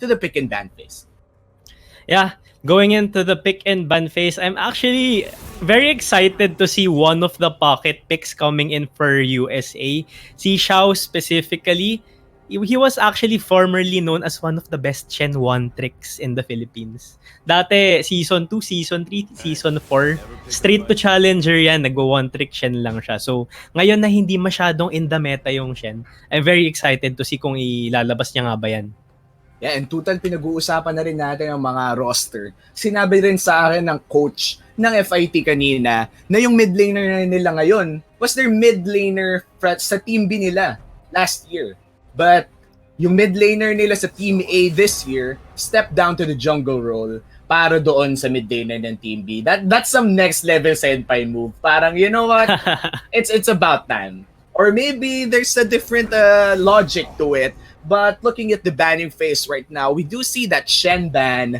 to the pick and ban phase. Yeah, going into the pick and ban phase, I'm actually very excited to see one of the pocket picks coming in for USA. Si Xiao specifically, he was actually formerly known as one of the best Chen 1 tricks in the Philippines. Dati, Season 2, Season 3, Season 4, straight to Challenger yan, nag-one trick Shen lang siya. So, ngayon na hindi masyadong in the meta yung Shen, I'm very excited to see kung ilalabas niya nga ba yan. Yeah, and total pinag-uusapan na rin natin ang mga roster. Sinabi rin sa akin ng coach ng FIT kanina na yung mid laner nila ngayon was their mid laner sa Team B nila last year. But yung mid laner nila sa Team A this year stepped down to the jungle role para doon sa mid laner ng Team B. That's some next level senpai move. Parang, you know what? It's about time. Or maybe there's a different logic to it. But looking at the banning phase right now, we do see that Shen ban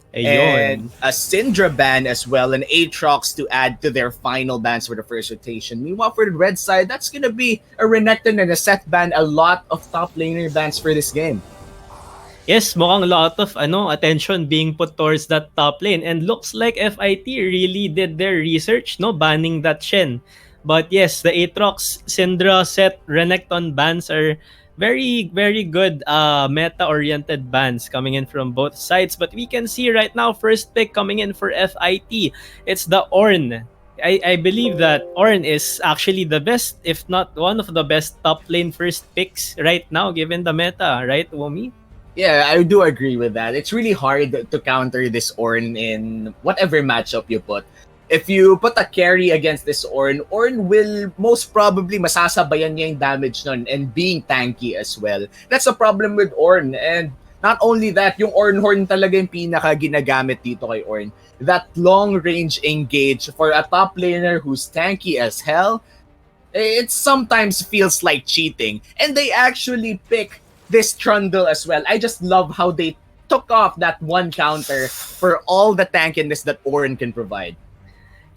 and a Syndra ban as well, and Aatrox to add to their final bans for the first rotation. Meanwhile, for the red side, that's going to be a Renekton and a Seth ban, a lot of top laner bans for this game. Yes, mukhang a lot of attention being put towards that top lane, and looks like FIT really did their research, banning that Shen. But yes, the Aatrox, Syndra, Seth, Renekton bans are very, very good meta-oriented bans coming in from both sides. But we can see right now, first pick coming in for FIT, it's the Ornn. I believe that Ornn is actually the best, if not one of the best top lane first picks right now, given the meta, right, Womi? Yeah, I do agree with that. It's really hard to counter this Ornn in whatever matchup you put. If you put a carry against this Ornn will most probably masasabayan niya yung damage nun and being tanky as well. That's a problem with Ornn. And not only that, yung Ornn Horn talaga yung pinaka ginagamit dito kay Ornn. That long range engage for a top laner who's tanky as hell, it sometimes feels like cheating. And they actually pick this Trundle as well. I just love how they took off that one counter for all the tankiness that Ornn can provide.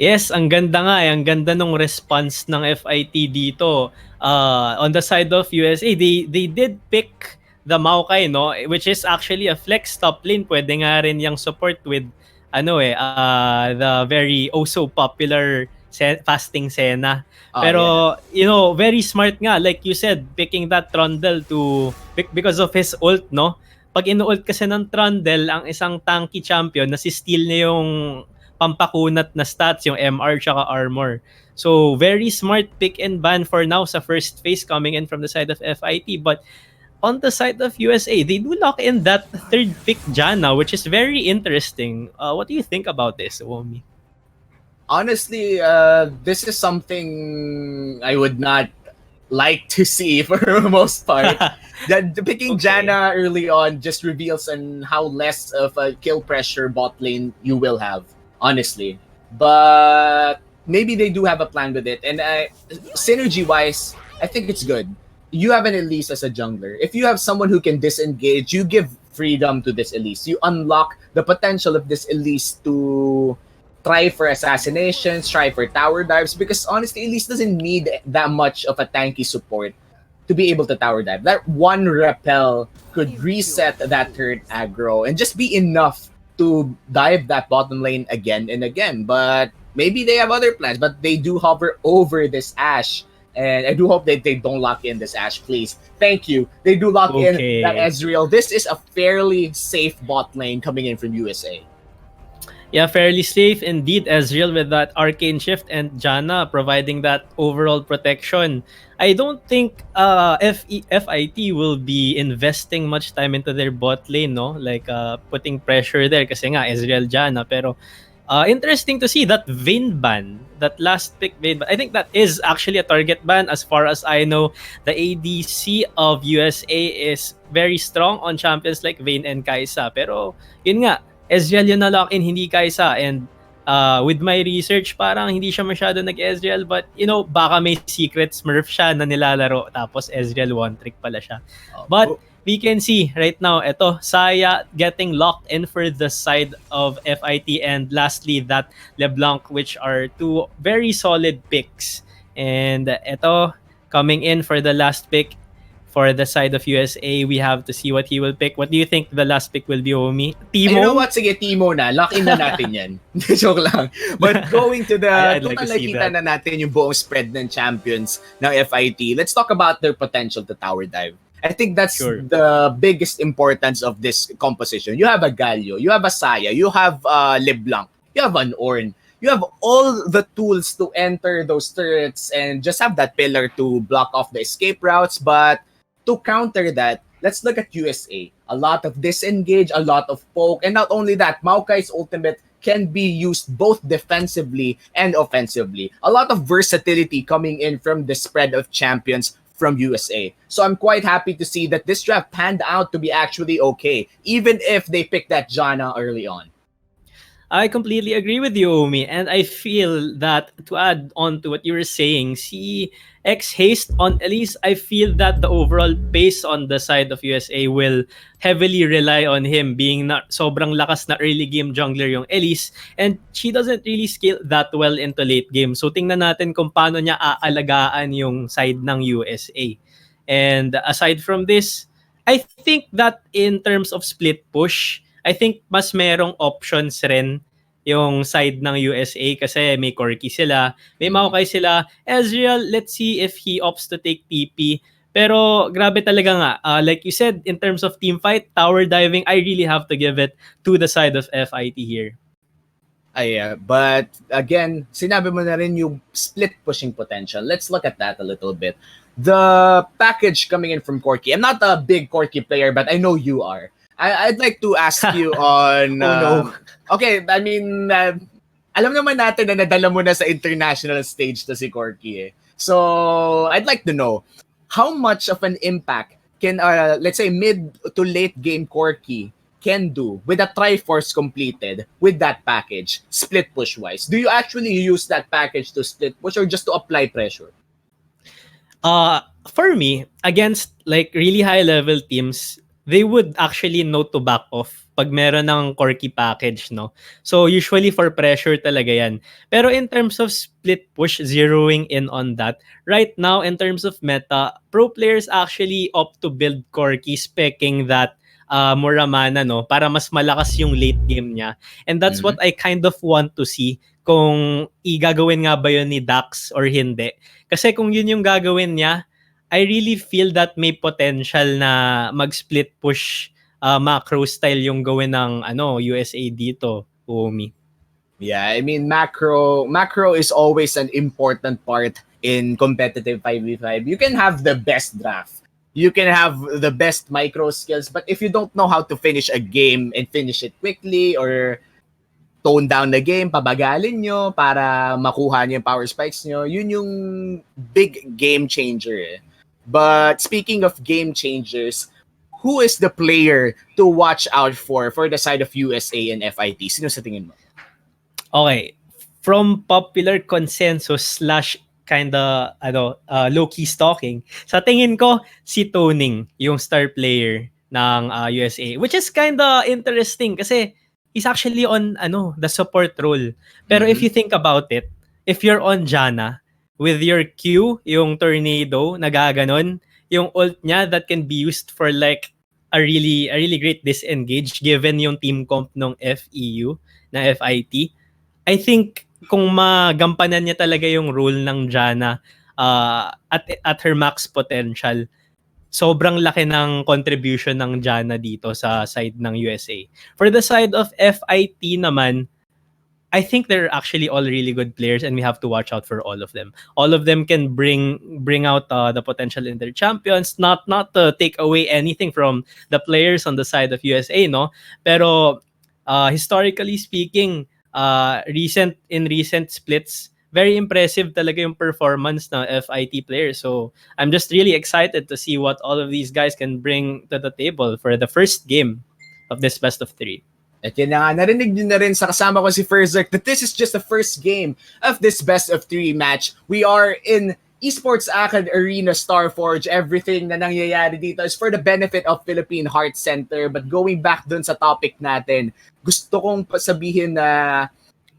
Yes, ang ganda nga ang ganda ng response ng FIT dito. On the side of USA, they did pick the Maokai, which is actually a flex top lane. Pwede nga rin yung support with the very also popular fasting Senna. Pero very smart nga, like you said, picking that Trundle to because of his ult, Pag inu-ult kasi ng Trundle ang isang tanky champion, nasi-steal niya yung pampakunat na stats, yung MR tsaka armor. So, very smart pick and ban for now sa first phase coming in from the side of FIT. But on the side of USA, they do lock in that third pick Janna, which is very interesting. What do you think about this, Womi? Honestly, this is something I would not like to see for the most part. The picking Janna early on just reveals on how less of a kill pressure bot lane you will have. Honestly, but maybe they do have a plan with it, and synergy wise I think it's good. You have an Elise as a jungler. If you have someone who can disengage, you give freedom to this Elise. You unlock the potential of this Elise to try for assassinations, try for tower dives, because honestly Elise doesn't need that much of a tanky support to be able to tower dive. That one repel could reset that third aggro and just be enough to dive that bottom lane again and again. But maybe they have other plans, but they do hover over this Ashe. And I do hope that they don't lock in this Ashe, please. Thank you. They do lock in that Ezreal. This is a fairly safe bot lane coming in from USA. Yeah, fairly safe indeed, Ezreal, with that Arcane Shift and Janna providing that overall protection. I don't think FIT will be investing much time into their bot lane, like putting pressure there kasi nga Ezreal, Janna. Pero interesting to see that Vayne ban, that last pick Vayne ban. I think that is actually a target ban. As far as I know, the ADC of USA is very strong on champions like Vayne and Kai'Sa. Pero yun nga, Ezreal yun na lock in, hindi Kai'Sa. And with my research, parang hindi siya masyado nag-Ezreal, but baka may secret Smurf siya na nilalaro, tapos Ezreal one trick pala siya. But we can see right now, Saya getting locked in for the side of FIT, and lastly that LeBlanc, which are two very solid picks. And coming in for the last pick for the side of USA. We have to see what he will pick. What do you think the last pick will be, Omi? You know Timo? what? Sige, Timo na. Lock in na natin yan. Joke lang. But going to the, I'd like to total see nakita that. na natin yung buong spread ng champions ng FIT. Let's talk about their potential to tower dive. I think that's Sure. the biggest importance of this composition. You have a Galio, you have a Saya, you have LeBlanc, you have an Ornn. You have all the tools to enter those turrets and just have that pillar to block off the escape routes. But to counter that, let's look at USA. A lot of disengage, a lot of poke, and not only that, Maokai's ultimate can be used both defensively and offensively. A lot of versatility coming in from the spread of champions from USA. So I'm quite happy to see that this draft panned out to be actually okay, even if they picked that Janna early on. I completely agree with you, Omi. And I feel that to add on to what you were saying, see X Haste on Elise, I feel that the overall pace on the side of USA will heavily rely on him being na sobrang lakas na early game jungler yung Elise, and she doesn't really scale that well into late game. So tingnan natin kung paano niya aalagaan yung side ng USA. And aside from this, I think that in terms of split push, I think mas merong options rin yung side ng USA kasi may Corki sila, may Maokai sila. Ezreal, let's see if he opts to take TP. Pero grabe talaga nga. Like you said, in terms of team fight, tower diving, I really have to give it to the side of FIT here. But again, sinabi mo na rin yung split pushing potential. Let's look at that a little bit. The package coming in from Corki. I'm not a big Corki player, but I know you are. I'd like to ask you on... Oh no. Okay, I mean, alam naman natin na nadala mo na sa international stage to si Corki eh. So, I'd like to know, how much of an impact can, let's say, mid to late game Corki can do with a Triforce completed with that package, split push-wise? Do you actually use that package to split push or just to apply pressure? For me, against like really high level teams, they would actually know to back off pag meron ng Corki package, no? So, usually for pressure talaga yan. Pero in terms of split push, zeroing in on that, right now, in terms of meta, pro players actually opt to build Corki speccing that Muramana, no? Para mas malakas yung late game niya. And that's what I kind of want to see kung igagawin nga ba yun ni Dax or hindi. Kasi kung yun yung gagawin niya, I really feel that may potential na mag-split push macro style yung gawin ng USA dito, Omi. Yeah, I mean macro is always an important part in competitive 5v5. You can have the best draft. You can have the best micro skills, but if you don't know how to finish a game and finish it quickly or tone down the game, pabagalin nyo para makuha nyo yung power spikes nyo, yun yung big game changer eh. But speaking of game changers, who is the player to watch out for the side of USA and FIT? Sino sa tingin mo? Okay. From popular consensus slash kinda low-key stalking, sa tingin ko, si Toning, yung star player ng USA. Which is kinda interesting kasi he's actually on the support role. Pero if you think about it, if you're on Janna, with your Q, yung tornado, nagaganon, yung ult niya that can be used for like a really great disengage given yung team comp ng FEU, na FIT. I think kung magampanan niya talaga yung role ng Janna at her max potential, sobrang laki ng contribution ng Janna dito sa side ng USA. For the side of FIT naman, I think they're actually all really good players and we have to watch out for all of them. All of them can bring out the potential in their champions, not to take away anything from the players on the side of USA, no? Pero historically speaking, recent splits, very impressive talaga yung performance ng FIT players. So, I'm just really excited to see what all of these guys can bring to the table for the first game of this best of 3. At yun na nga, narinig nyo na rin sa kasama ko si Ferzerk that this is just the first game of this best of 3 match. We are in Esports AcadArena Starforge. Everything na nangyayari dito is for the benefit of Philippine Heart Center. But going back dun sa topic natin, gusto kong sabihin na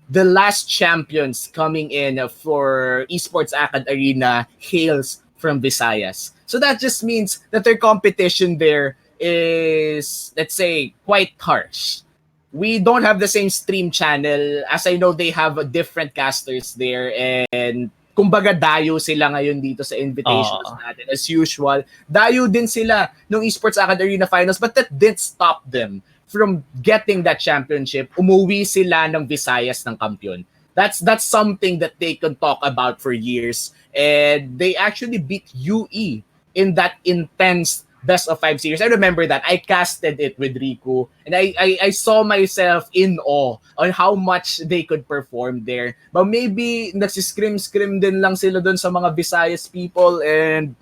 the last champions coming in for Esports AcadArena hails from Visayas. So that just means that their competition there is, let's say, quite harsh. We don't have the same stream channel, as I know they have a different casters there, and kumbaga dayo sila ngayon dito sa invitations Oo. natin as usual. Dayo din sila nung Esports AcadArena Finals, but that didn't stop them from getting that championship. Umuwi sila ng Visayas ng kampiyon. That's something that they can talk about for years, and they actually beat UE in that intense best of 5 series. I remember that. I casted it with Riku, and I saw myself in awe on how much they could perform there. But maybe nagsiscrim-scrim din lang sila dun sa mga Visayas people, and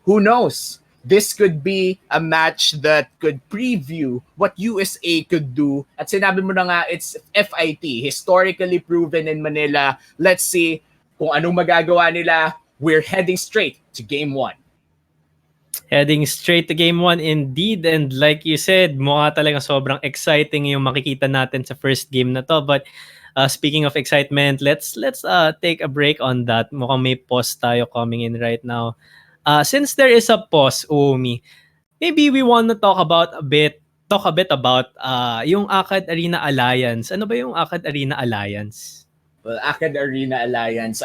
who knows? This could be a match that could preview what USA could do. At sinabi mo na nga, it's FIT, historically proven in Manila. Let's see kung anong magagawa nila. We're heading straight to Game 1. Heading straight to game 1 indeed, and like you said, mukha talaga sobrang exciting yung makikita natin sa first game na to. But speaking of excitement, let's take a break on that. Mukhang may pause tayo coming in right now. Since there is a pause, Umi, maybe we want to talk a bit about yung AcadArena Alliance. Ano ba yung AcadArena Alliance? Well, AcadArena Alliance,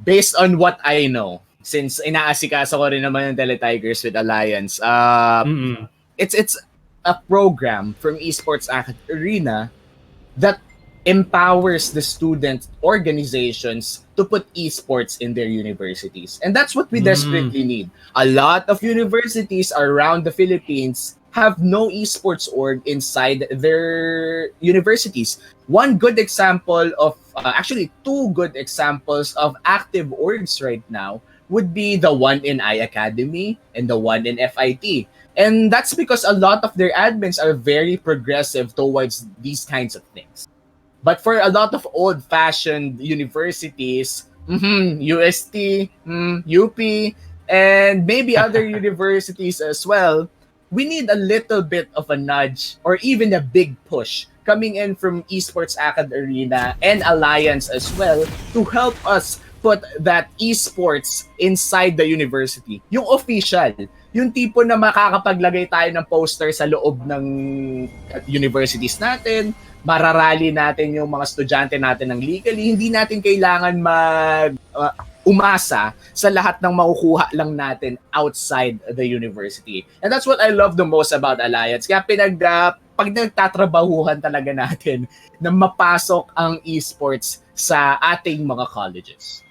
based on what I know, since inaasikaso ko rin naman yung Teletigers with Alliance, it's a program from Esports AcadArena that empowers the student organizations to put esports in their universities. And that's what we desperately need. A lot of universities around the Philippines have no esports org inside their universities. One good example of, actually two good examples of active orgs right now would be the one in iAcademy and the one in FIT. And that's because a lot of their admins are very progressive towards these kinds of things. But for a lot of old-fashioned universities, UST, UP, and maybe other universities as well, we need a little bit of a nudge or even a big push coming in from Esports AcadArena and Alliance as well to help us put that esports inside the university. Yung official, yung tipo na makakapaglagay tayo ng poster sa loob ng universities natin, mararally natin yung mga estudyante natin ng legally, hindi natin kailangan umasa sa lahat ng makukuha lang natin outside the university. And that's what I love the most about Alliance. Kaya pag nagtatrabahuhan talaga natin na mapasok ang esports sa ating mga colleges.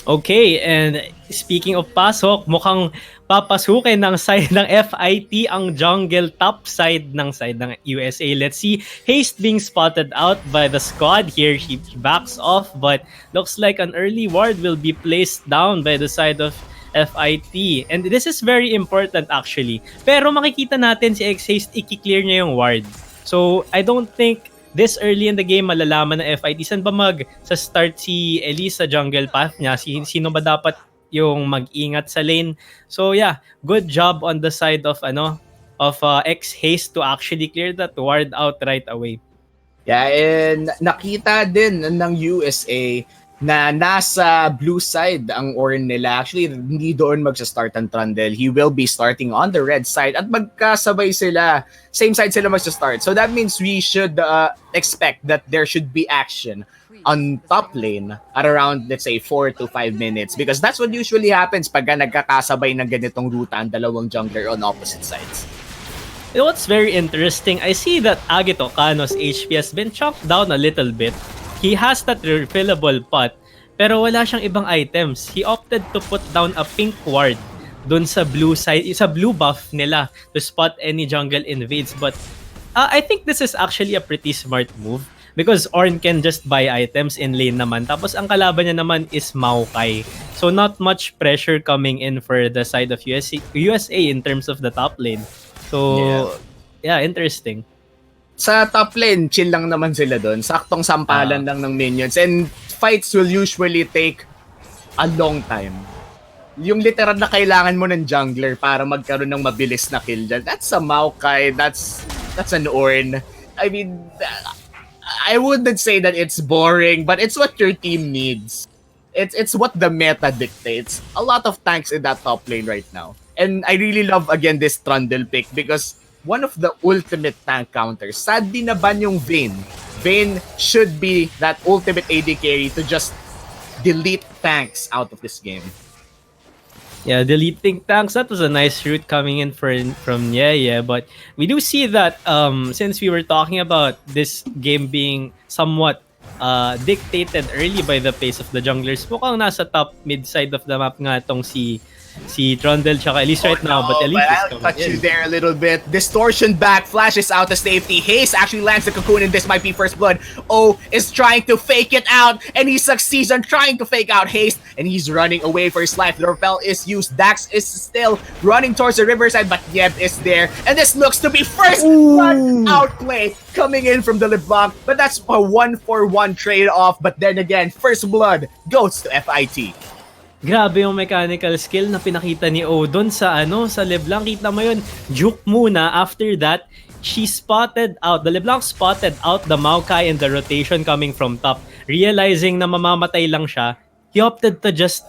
Okay, and speaking of pasok, mukhang papasukin ng side ng FIT ang jungle top side ng USA. Let's see, Haste being spotted out by the squad here. He backs off, but looks like an early ward will be placed down by the side of FIT. And this is very important actually. Pero makikita natin si X-Haste, i-clear niya yung ward. So, I don't think this early in the game, malalaman ng FIT. Saan ba sa start si Elise sa jungle path niya? Sino ba dapat yung mag-ingat sa lane? So yeah, good job on the side of X-Haste to actually clear that ward out right away. Yeah, and nakita din ng USA na nasa blue side ang Ornn nila. Actually, hindi doon magsa-start ang Trundle. He will be starting on the red side at magkasabay sila. Same side sila magsa-start. So that means we should expect that there should be action on top lane at around, let's say, 4 to 5 minutes because that's what usually happens pag nagkakasabay ng ganitong ruta ang dalawang jungler on opposite sides. You know what's very interesting? I see that Agito Kano's HP has been chopped down a little bit. He has that refillable pot, pero wala siyang ibang items. He opted to put down a pink ward dun sa blue side, sa blue buff nila to spot any jungle invades. But I think this is actually a pretty smart move because Ornn can just buy items in lane naman. Tapos ang kalaban niya naman is Maokai. So not much pressure coming in for the side of USA in terms of the top lane. So yeah interesting. Sa top lane, chill lang naman sila doon. Saktong sampalan lang ng minions. And fights will usually take a long time. Yung literal na kailangan mo ng jungler para magkaroon ng mabilis na kill dyan. That's a Maokai. That's an Ornn. I mean, I wouldn't say that it's boring, but it's what your team needs. It's what the meta dictates. A lot of tanks in that top lane right now. And I really love again this Trundle pick because one of the ultimate tank counters. Sadly na ban yung Vayne. Vayne should be that ultimate AD carry to just delete tanks out of this game. Yeah, deleting tanks, that was a nice route coming in from yeah. But we do see that since we were talking about this game being somewhat dictated early by the pace of the junglers, mukhang nasa top mid side of the map nga tong si Trundle tsaka Elise right now, but Elise is I'll coming touch in. you there a little bit. Distortion back, flashes out to safety. Haste actually lands the cocoon, and this might be first blood. O is trying to fake it out, and he succeeds on trying to fake out Haste, and he's running away for his life. The repel is used. Dax is still running towards the riverside, but Yeb is there, and this looks to be first blood outplay coming in from the LeBlanc, but that's a 1-for-1 trade-off. But then again, first blood goes to FIT. Grabe yung mechanical skill na pinakita ni O doon sa sa LeBlanc. Kita mo yun, juke muna. After that, the LeBlanc spotted out the Maokai in the rotation coming from top. Realizing na mamamatay lang siya, he opted to just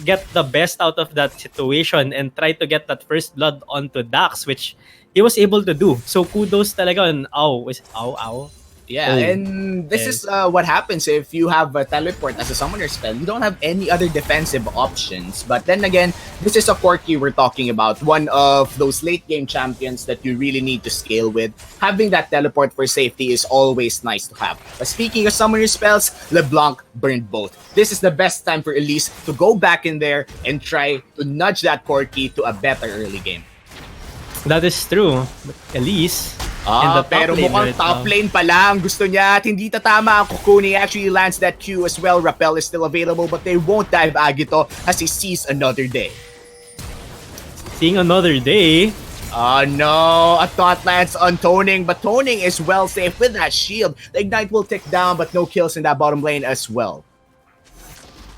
get the best out of that situation and try to get that first blood onto Dax, which he was able to do. So kudos talaga on Ow. Yeah, and this is what happens if you have a teleport as a summoner spell. You don't have any other defensive options. But then again, this is a Corki we're talking about. One of those late game champions that you really need to scale with. Having that teleport for safety is always nice to have. But speaking of summoner spells, LeBlanc burned both. This is the best time for Elise to go back in there and try to nudge that Corki to a better early game. That is true. But Elise, in the top pero lane mukhang right top now. lane pa lang gusto niya at hindi tatama ang cocoon. He actually lands that Q as well. Rappel is still available, but they won't dive Agito as he sees another day. Seeing another day. Oh no, a thought lands on Toning, but Toning is well safe with that shield. The Ignite will tick down, but no kills in that bottom lane as well.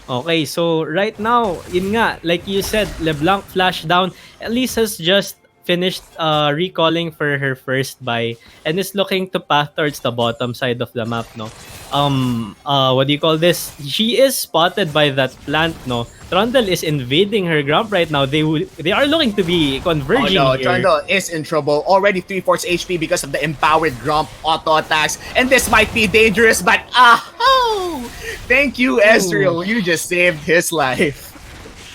Okay, so right now, yun nga, like you said, LeBlanc flash down. Elise has just finished recalling for her first buy and is looking to path towards the bottom side of the map, no? What do you call this? She is spotted by that plant, no? Trundle is invading her grump right now. They are looking to be converging Oh no, here. Trundle is in trouble. Already 3/4 HP because of the empowered Grump auto attacks. And this might be dangerous, but thank you, Ezreal. You just saved his life.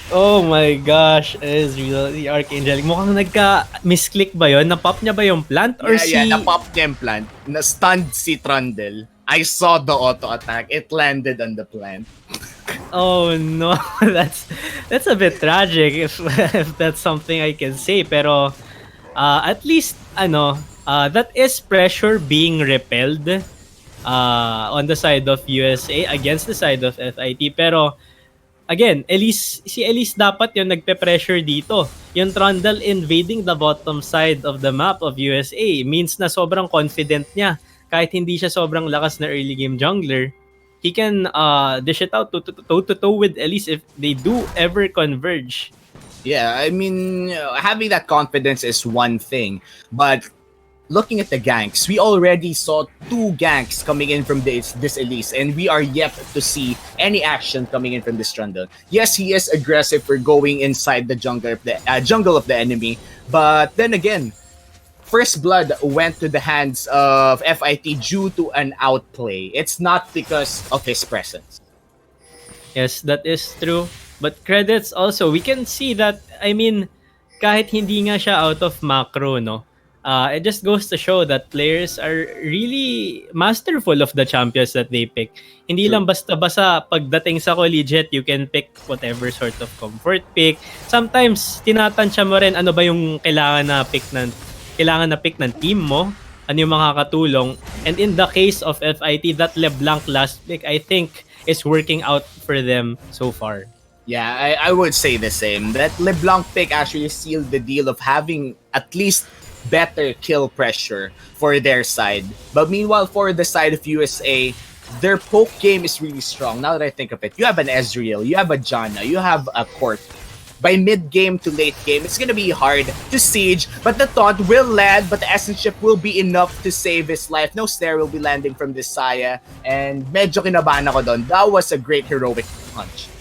Oh my gosh, Ezreal, the Archangel. Mukhang nagka-misclick ba yun? Na-pop niya ba yung plant? Or Yeah, na-pop niya yung plant. Na-stunned si Trundle. I saw the auto attack. It landed on the plant. Oh no, that's a bit tragic if that's something I can say. Pero at least that is pressure being repelled on the side of USA against the side of FIT. Pero again, si Elise dapat yung nagpe-pressure dito. Yung Trundle invading the bottom side of the map of USA means na sobrang confident niya. Kahit hindi siya sobrang lakas na early game jungler, he can dish it out toe-to-toe with Elise if they do ever converge. Yeah, I mean, having that confidence is one thing, but looking at the ganks, we already saw 2 ganks coming in from this Elise, and we are yet to see any action coming in from this Trundle. Yes, he is aggressive for going inside the jungle of the enemy, but then again, first blood went to the hands of FIT due to an outplay. It's not because of his presence. Yes, that is true. But credits also, we can see that, I mean, kahit hindi nga siya out of macro, no? It just goes to show that players are really masterful of the champions that they pick. Hindi lang basta-basta pagdating sa collegiate, you can pick whatever sort of comfort pick. Sometimes, tinatansya mo rin ano ba yung kailangan na pick ng team mo, ano yung makakatulong. And in the case of FIT, that LeBlanc last pick, I think, is working out for them so far. Yeah, I would say the same. That LeBlanc pick actually sealed the deal of having at least better kill pressure for their side. But meanwhile, for the side of USA, their poke game is really strong. Now that I think of it, you have an Ezreal, you have a Janna, you have a Court. By mid-game to late game, it's gonna be hard to siege, but the taunt will land, but the Essence Chip will be enough to save his life. No snare will be landing from this Saya, and medyo kinabahan ako doon. That was a great heroic punch.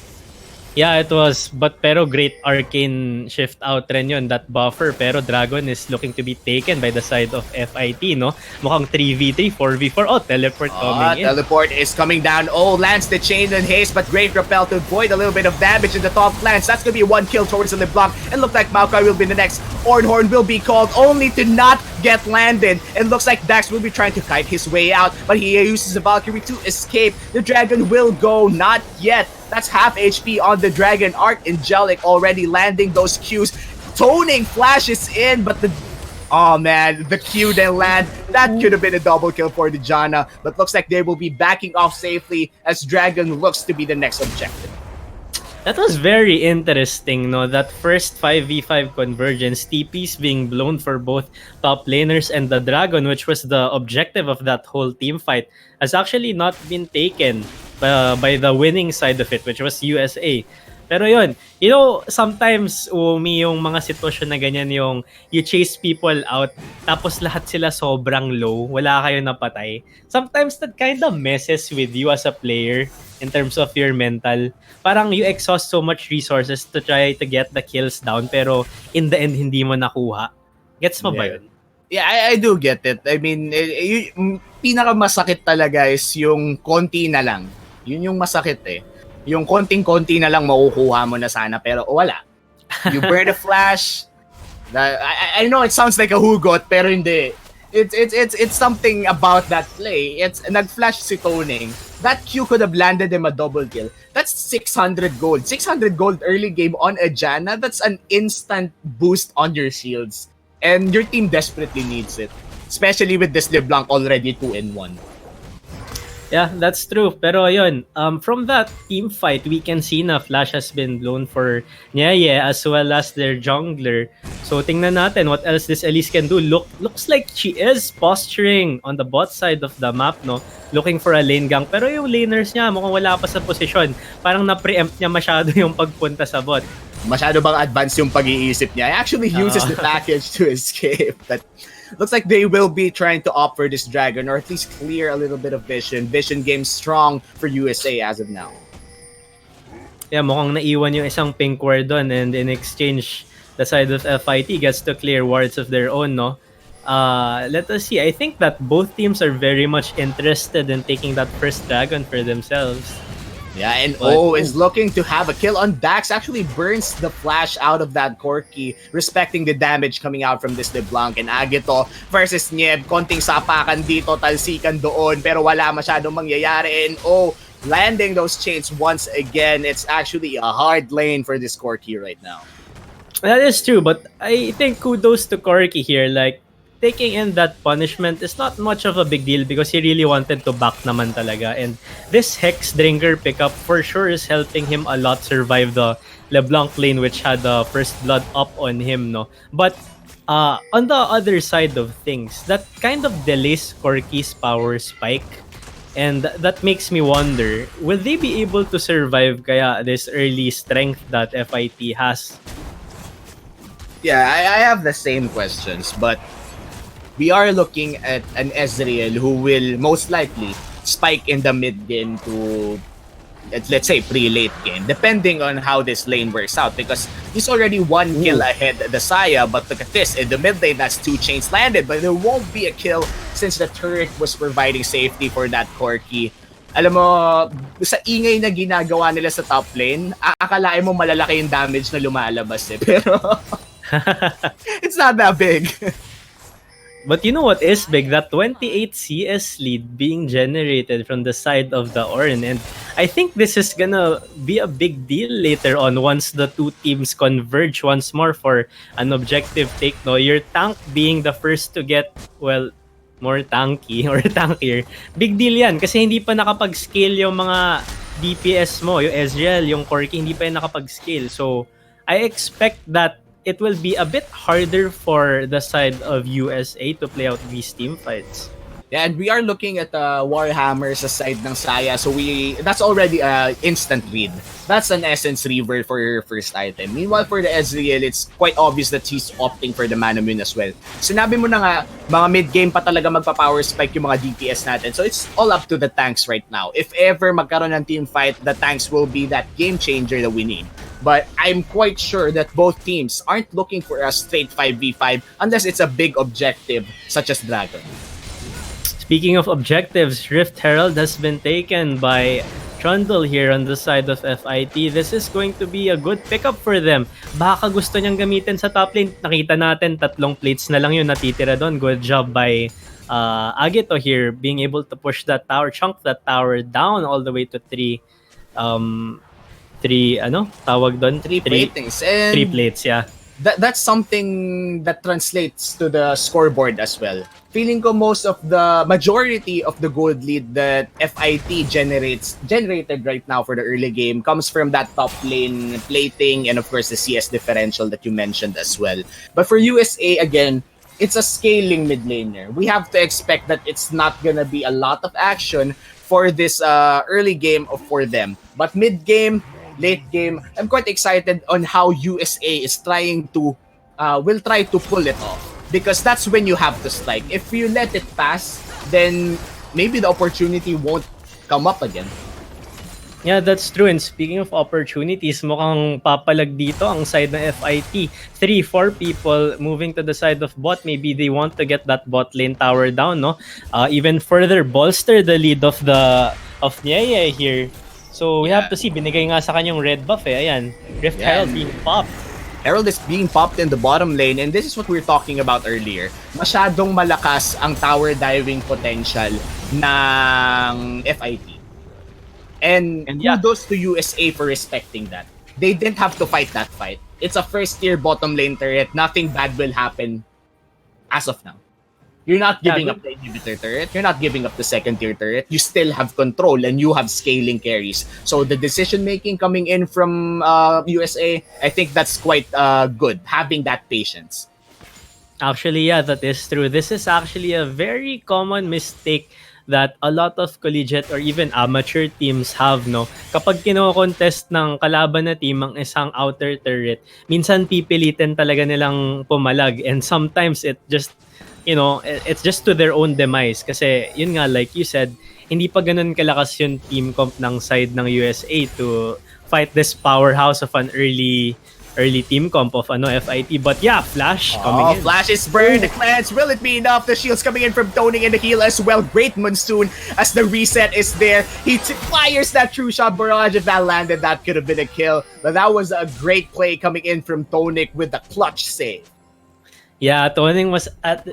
Yeah, it was. But pero great arcane shift out rin yun, that buffer. Pero Dragon is looking to be taken by the side of FIT, no? Mukhang 3v3, 4v4. Oh, teleport coming in. Teleport is coming down. Oh, lands the chain and haste, but Great Repel to avoid a little bit of damage in the top lands. That's going to be one kill towards the LeBlanc. And look like Maokai will be the next. Ornhorn will be called, only to not get landed. It looks like Dax will be trying to kite his way out, but he uses the Valkyrie to escape. The Dragon will go, not yet. That's half HP on the Dragon. Angelic already landing those Qs. Toning flashes in, but the... Oh man, the Q then land. That could have been a double kill for the Janna, but looks like they will be backing off safely as Dragon looks to be the next objective. That was very interesting, no? That first 5v5 convergence, TPs being blown for both top laners and the Dragon, which was the objective of that whole team fight, has actually not been taken by the winning side of it, which was USA. Pero yun, you know, sometimes umi yung mga sitwasyon na ganyan, yung you chase people out, tapos lahat sila sobrang low, wala kayo napatay. Sometimes that kind of messes with you as a player in terms of your mental. Parang you exhaust so much resources to try to get the kills down, pero in the end, hindi mo nakuha. Gets mo ba yun? Yeah, I do get it. I mean, pinakamasakit talaga is yung konti na lang. Yun yung masakit eh. Yung konting-konti na lang makukuha mo na sana, pero wala. You burn a flash. I know it sounds like a hugot, pero hindi. It's something about that play. It's nag-flash si Toning. That Q could have landed him a double kill. That's 600 gold. 600 gold early game on a Janna. That's an instant boost on your shields. And your team desperately needs it. Especially with this LeBlanc already 2-1. Yeah, that's true. Pero yun, from that team fight, we can see na Flash has been blown for Nyaye as well as their jungler. So tingnan natin what else this Elise can do. Looks like she is posturing on the bot side of the map, no? Looking for a lane gang. Pero yung laners niya mukhang wala pa sa posisyon. Parang na-preempt niya masyado yung pagpunta sa bot. Masyado bang advanced yung pag-iisip niya? He actually uses the package to escape. But looks like they will be trying to opt for this Dragon or at least clear a little bit of vision. Vision game strong for USA as of now. Yeah, mukhang naiwan yung isang pink ward doon, and in exchange, the side of FIT gets to clear wards of their own, no? Let us see. I think that both teams are very much interested in taking that first Dragon for themselves. Yeah, and O is looking to have a kill on Dax. Actually burns the flash out of that Corki, respecting the damage coming out from this LeBlanc. And Agito versus Nieb, konting sapakan dito, talsikan doon, pero wala masyadong mangyayari. And O landing those chains once again. It's actually a hard lane for this Corki right now. That is true, but I think kudos to Corki here. Like, taking in that punishment is not much of a big deal because he really wanted to back naman talaga. And this Hex Drinker pickup for sure is helping him a lot survive the LeBlanc lane, which had the first blood up on him, no? But on the other side of things, that kind of delays Corki's power spike. And that makes me wonder, will they be able to survive kaya this early strength that FIT has? Yeah, I have the same questions, but we are looking at an Ezreal who will most likely spike in the mid game to, let's say, pre-late game, depending on how this lane works out, because he's already one kill ahead of the Saya, but look at this, in the mid lane, that's 2 chains landed, but there won't be a kill since the turret was providing safety for that Corki. Alam mo, sa ingay na ginagawa nila sa top lane, akalain mo malalaki yung damage na lumalabas eh, pero it's not that big. But you know what is big? That 28 CS lead being generated from the side of the Ornn. And I think this is gonna be a big deal later on once the two teams converge once more for an objective take. No, your tank being the first to get, well, more tanky or tankier. Big deal yan kasi hindi pa nakapag-scale yung mga DPS mo. Yung Ezreal, yung Corki, hindi pa yan nakapag-scale. So, I expect that it will be a bit harder for the side of USA to play out these team fights. Yeah, and we are looking at Warhammer sa side ng Saya. So that's already instant read. That's an Essence Reaver for your first item. Meanwhile, for the Ezreal, it's quite obvious that he's opting for the Mana Moon as well. Sinabi mo na nga, mga mid-game pa talaga magpa-power spike yung mga DPS natin. So it's all up to the tanks right now. If ever magkaroon ng team fight, the tanks will be that game changer that we need. But I'm quite sure that both teams aren't looking for a straight 5v5 unless it's a big objective such as Dragon. Speaking of objectives, Rift Herald has been taken by Trundle here on the side of FIT. This is going to be a good pickup for them. Baka gusto niyang gamitin sa top lane. Nakita natin, 3 plates na lang yung natitira doon. Good job by Agito here, being able to push that tower, chunk that tower down all the way to 3 tawag doon? 3 platings. And 3 plates, yeah. That's something that translates to the scoreboard as well. Feeling ko most of the majority of the gold lead that FIT generated right now for the early game comes from that top lane plating and of course the CS differential that you mentioned as well. But for USA again, it's a scaling mid laner. We have to expect that it's not gonna be a lot of action for this early game for them. But mid game, late game, I'm quite excited on how USA is trying to will try to pull it off, because that's when you have to strike. If you let it pass, then maybe the opportunity won't come up again. Yeah, that's true. And speaking of opportunities, mukhang papalag dito ang side ng FIT. 3-4 people moving to the side of bot. Maybe they want to get that bot lane tower down, no? Even further bolster the lead of Nyaya here. So we have to see, binigay nga sa kanyang red buff eh. Ayan, Rift Herald being popped. Herald is being popped in the bottom lane, and this is what we were talking about earlier. Masyadong malakas ang tower diving potential ng FIT. And kudos to USA for respecting that. They didn't have to fight that fight. It's a first tier bottom lane turret. Nothing bad will happen as of now. You're not giving up the inhibitor turret. You're not giving up the second tier turret. You still have control and you have scaling carries. So the decision making coming in from USA, I think that's quite good. Having that patience. Actually, yeah, that is true. This is actually a very common mistake that a lot of collegiate or even amateur teams have, no? Kapag kino-contest ng kalaban na team ang isang outer turret, minsan pipilitin talaga nilang pumalag, and sometimes it just, it's just to their own demise. Kasi, yun nga, like you said, hindi pa ganun kalakas yung team comp ng side ng USA to fight this powerhouse of an early team comp of FIT. But yeah, Flash coming in. Flash is burned. The cleanse. Will it be enough? The shield's coming in from Toning and the heal as well. Great Monsoon as the reset is there. He fires that true shot barrage. If that landed, that could have been a kill. But that was a great play coming in from Tonic with the clutch save. Yeah, Toning was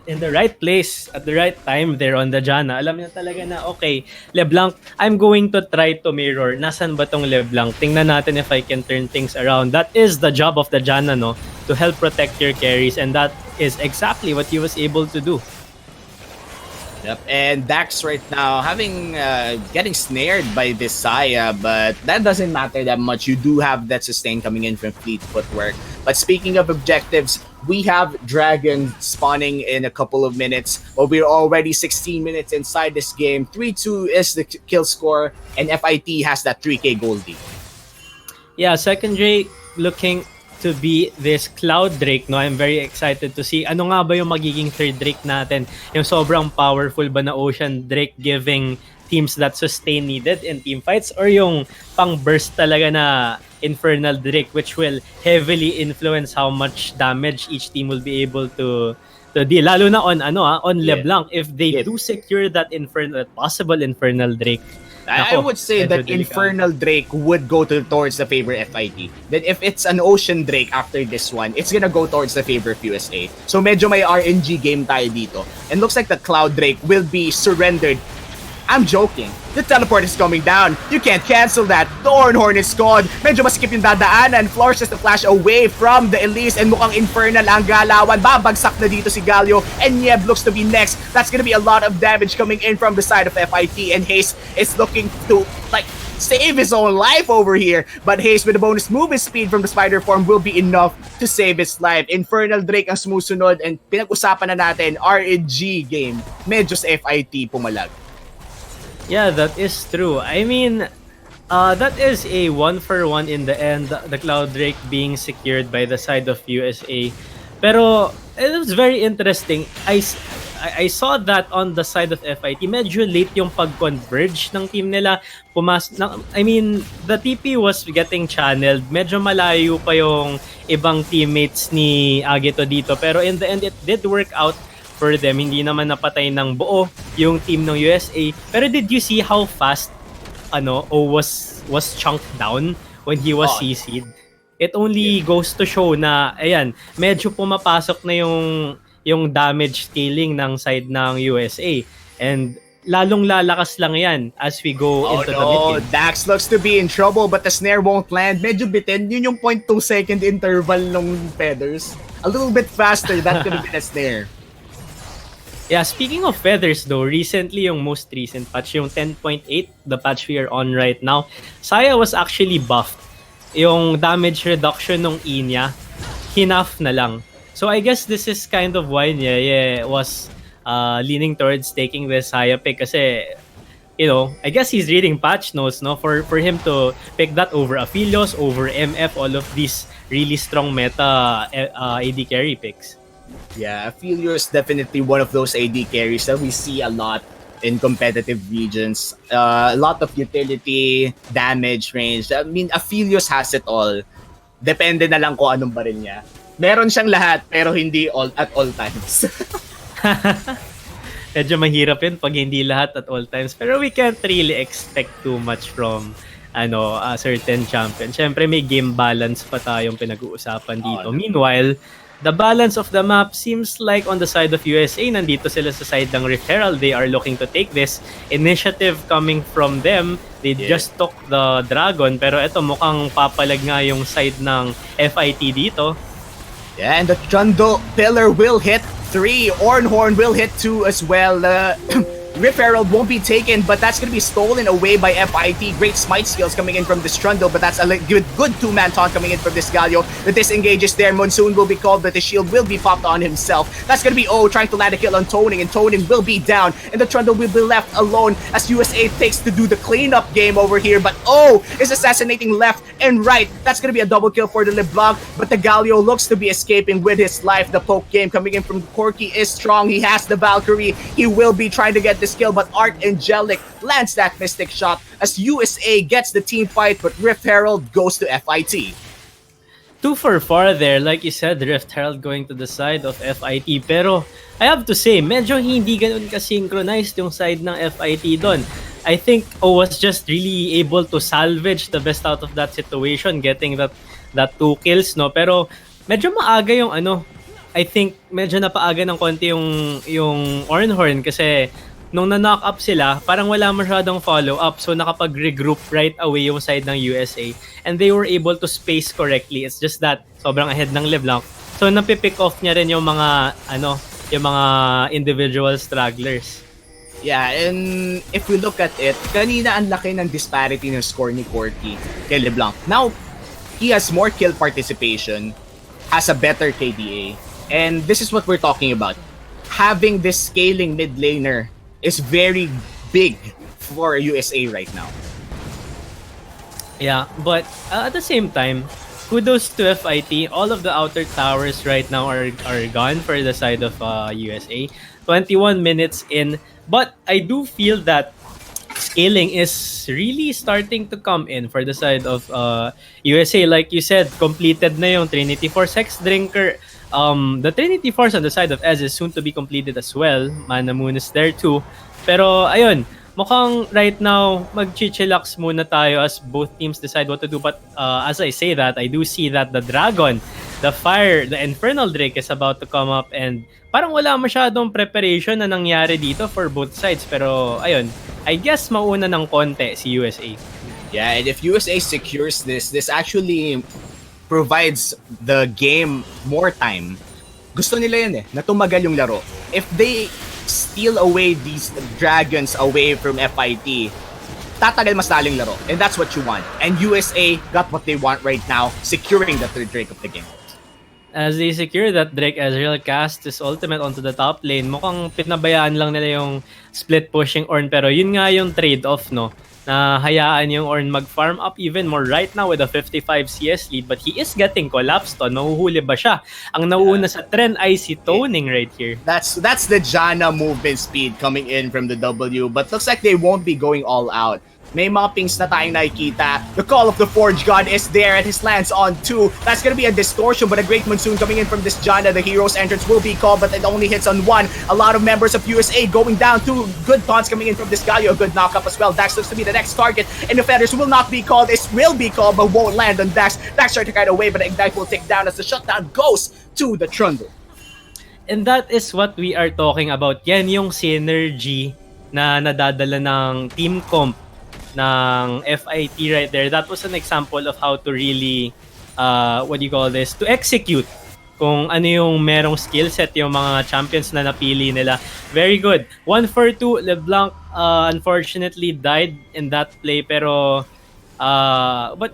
in the right place at the right time there on the Janna. Alam niya talaga na, okay, LeBlanc, I'm going to try to mirror. Nasaan ba tong LeBlanc? Tingnan natin if I can turn things around. That is the job of the Janna, no? To help protect your carries, and that is exactly what he was able to do. Yep, and Dax right now getting snared by this Saya, but that doesn't matter that much. You do have that sustain coming in from Fleet Footwork. But speaking of objectives, we have Dragon spawning in a couple of minutes, but we're already 16 minutes inside this game. 3-2 is the kill score, and FIT has that 3k gold lead. Yeah, secondary looking to be this Cloud Drake, no? I'm very excited to see ano nga ba yung magiging third Drake natin. Yung sobrang powerful ba na Ocean Drake giving teams that sustain needed in team fights, or yung pang burst talaga na Infernal Drake, which will heavily influence how much damage each team will be able to deal. Lalo na on LeBlanc, if they do secure that possible Infernal Drake. I would say that Infernal Drake would go towards the favor FIT. Then if it's an Ocean Drake after this one, it's gonna go towards the favor of USA. So medyo may RNG game tayo dito. And looks like the Cloud Drake will be surrendered. I'm joking. The teleport is coming down. You can't cancel that. The Horn is gone. Medyo maskip yung dadaanan. Flourishes the flash away from the Elise, and mukhang Infernal ang galawan. Babagsak na dito si Galio, and Nieb looks to be next. That's gonna be a lot of damage coming in from the side of FIT, and Haze is looking to save his own life over here. But Haze with a bonus movement speed from the spider form will be enough to save his life. Infernal Drake ang sumusunod, and pinag-usapan na natin, RNG game. Medyo sa FIT pumalag. Yeah, that is true. I mean, that is a 1-for-1 in the end. The Cloud Drake being secured by the side of USA. Pero it was very interesting. I saw that on the side of FIT. Medyo late yung pag-converge ng team nila. I mean, the TP was getting channeled. Medyo malayo pa yung ibang teammates ni Agito dito. Pero in the end, it did work out for them. Hindi naman napatay ng buo yung team ng USA. Pero did you see how fast was chunked down when he was CC'd? It only goes to show na, ayan, medyo pumapasok na yung damage scaling ng side ng USA. And lalong lalakas lang yan as we go into the mid-game. Dax looks to be in trouble but the snare won't land. Medyo bitin. Yun yung 0.2 second interval ng feathers. A little bit faster, that could have been a snare. Yeah, speaking of feathers though, recently yung most recent patch, yung 10.8, the patch we are on right now, Saya was actually buffed. Yung damage reduction ng E niya, hinaf na lang. So I guess this is kind of why Nye was leaning towards taking this Saya pick kasi, I guess he's reading patch notes, no? For him to pick that over Aphelios, over MF, all of these really strong meta AD carry picks. Yeah, Aphelios is definitely one of those AD carries that we see a lot in competitive regions. A lot of utility, damage range. I mean, Aphelios has it all. Depende na lang kung anong baril niya. Meron siyang lahat, pero hindi at all times. Medyo mahirap yun pag hindi lahat at all times. Pero we can't really expect too much from a certain champion. Siyempre may game balance pa tayong pinag-uusapan dito. Meanwhile, the balance of the map seems like on the side of USA, nandito sila sa side ng Rift Herald. They are looking to take this initiative coming from them. They just took the Dragon, pero eto mukhang papalag nga yung side ng FIT dito. Yeah, and the Trundle Pillar will hit 3. Ornhorn will hit 2 as well. Rift Herald won't be taken, but that's going to be stolen away by FIT. Great smite skills coming in from this Trundle, but that's a good 2-man taunt coming in from this Galio. The disengages there. Monsoon will be called, but the shield will be popped on himself. That's going to be trying to land a kill on Toning, and Toning will be down, and the Trundle will be left alone as USA takes to do the cleanup game over here. But is assassinating left and right. That's going to be a double kill for the LeBlanc, but the Galio looks to be escaping with his life. The poke game coming in from Corky is strong. He has the Valkyrie. He will be trying to get the skill, but Art Angelic lands that Mystic shot as USA gets the team fight, but Rift Herald goes to FIT. 2 for 4 there, like you said, Rift Herald going to the side of FIT. Pero I have to say, medyo hindi ganun ka-synchronized yung side ng FIT doon. I think O was just really able to salvage the best out of that situation, getting that 2 kills, no? Pero medyo maaga yung I think medyo napaaga ng konti yung Ornhorn kasi nung na-knock up sila, parang wala masyadong follow-up. So nakapag-regroup right away yung side ng USA. And they were able to space correctly. It's just that sobrang ahead ng LeBlanc. So napipick off niya rin yung mga individual stragglers. Yeah, and if we look at it, kanina ang laki ng disparity ng score ni Corky kay LeBlanc. Now, he has more kill participation, has a better KDA, and this is what we're talking about. Having this scaling mid laner is very big for USA right now. Yeah, but at the same time, kudos to FIT. All of the outer towers right now are gone for the side of USA. 21 minutes in, but I do feel that scaling is really starting to come in for the side of USA. Like you said, completed na yung Trinity Force Hex Drinker. The Trinity Force on the side of Ez is soon to be completed as well. Mana Moon is there too. Pero ayun, mukhang right now mag-chichillax muna tayo as both teams decide what to do. But as I say that, I do see that the Dragon, the Fire, the Infernal Drake is about to come up, and parang wala masyadong preparation na nangyari dito for both sides. Pero ayun, I guess mauna ng konti si USA. Yeah, and if USA secures this actually provides the game more time. Gusto nila yun na tumagal yung laro. If they steal away these dragons away from FIT, tatagal mas laling laro. And that's what you want. And USA got what they want right now, securing the third Drake of the game. As they secure that, Drake Ezreal cast his ultimate onto the top lane. Mukhang pinabayaan lang nila yung split pushing Ornn, pero yun nga yung trade-off, no? Na hayaan yung Ornn mag-farm up even more right now with a 55 CS lead, but he is getting collapsed on. Mahuhuli ba siya? Ang nauuna sa trend ay si Toning right here. That's the Janna movement speed coming in from the W, but looks like they won't be going all out. May mga pings na tayong nakikita. The call of the Forge God is there and his lands on 2. That's gonna be a distortion, but a great monsoon coming in from this Janna. The hero's entrance will be called, but it only hits on 1. A lot of members of USA going down. 2 good taunts coming in from this Galio. A good knockup as well. Dax looks to be the next target, and the feathers will not be called. It will be called, but won't land on Dax. Dax trying to kite away, but the Ignite will take down as the shutdown goes to the Trundle. And that is what we are talking about. Yan yung synergy na nadadala ng team comp ng FIT right there. That was an example of how to really, to execute kung ano yung merong skill set yung mga champions na napili nila. Very good. 1 for 2. LeBlanc unfortunately died in that play, pero but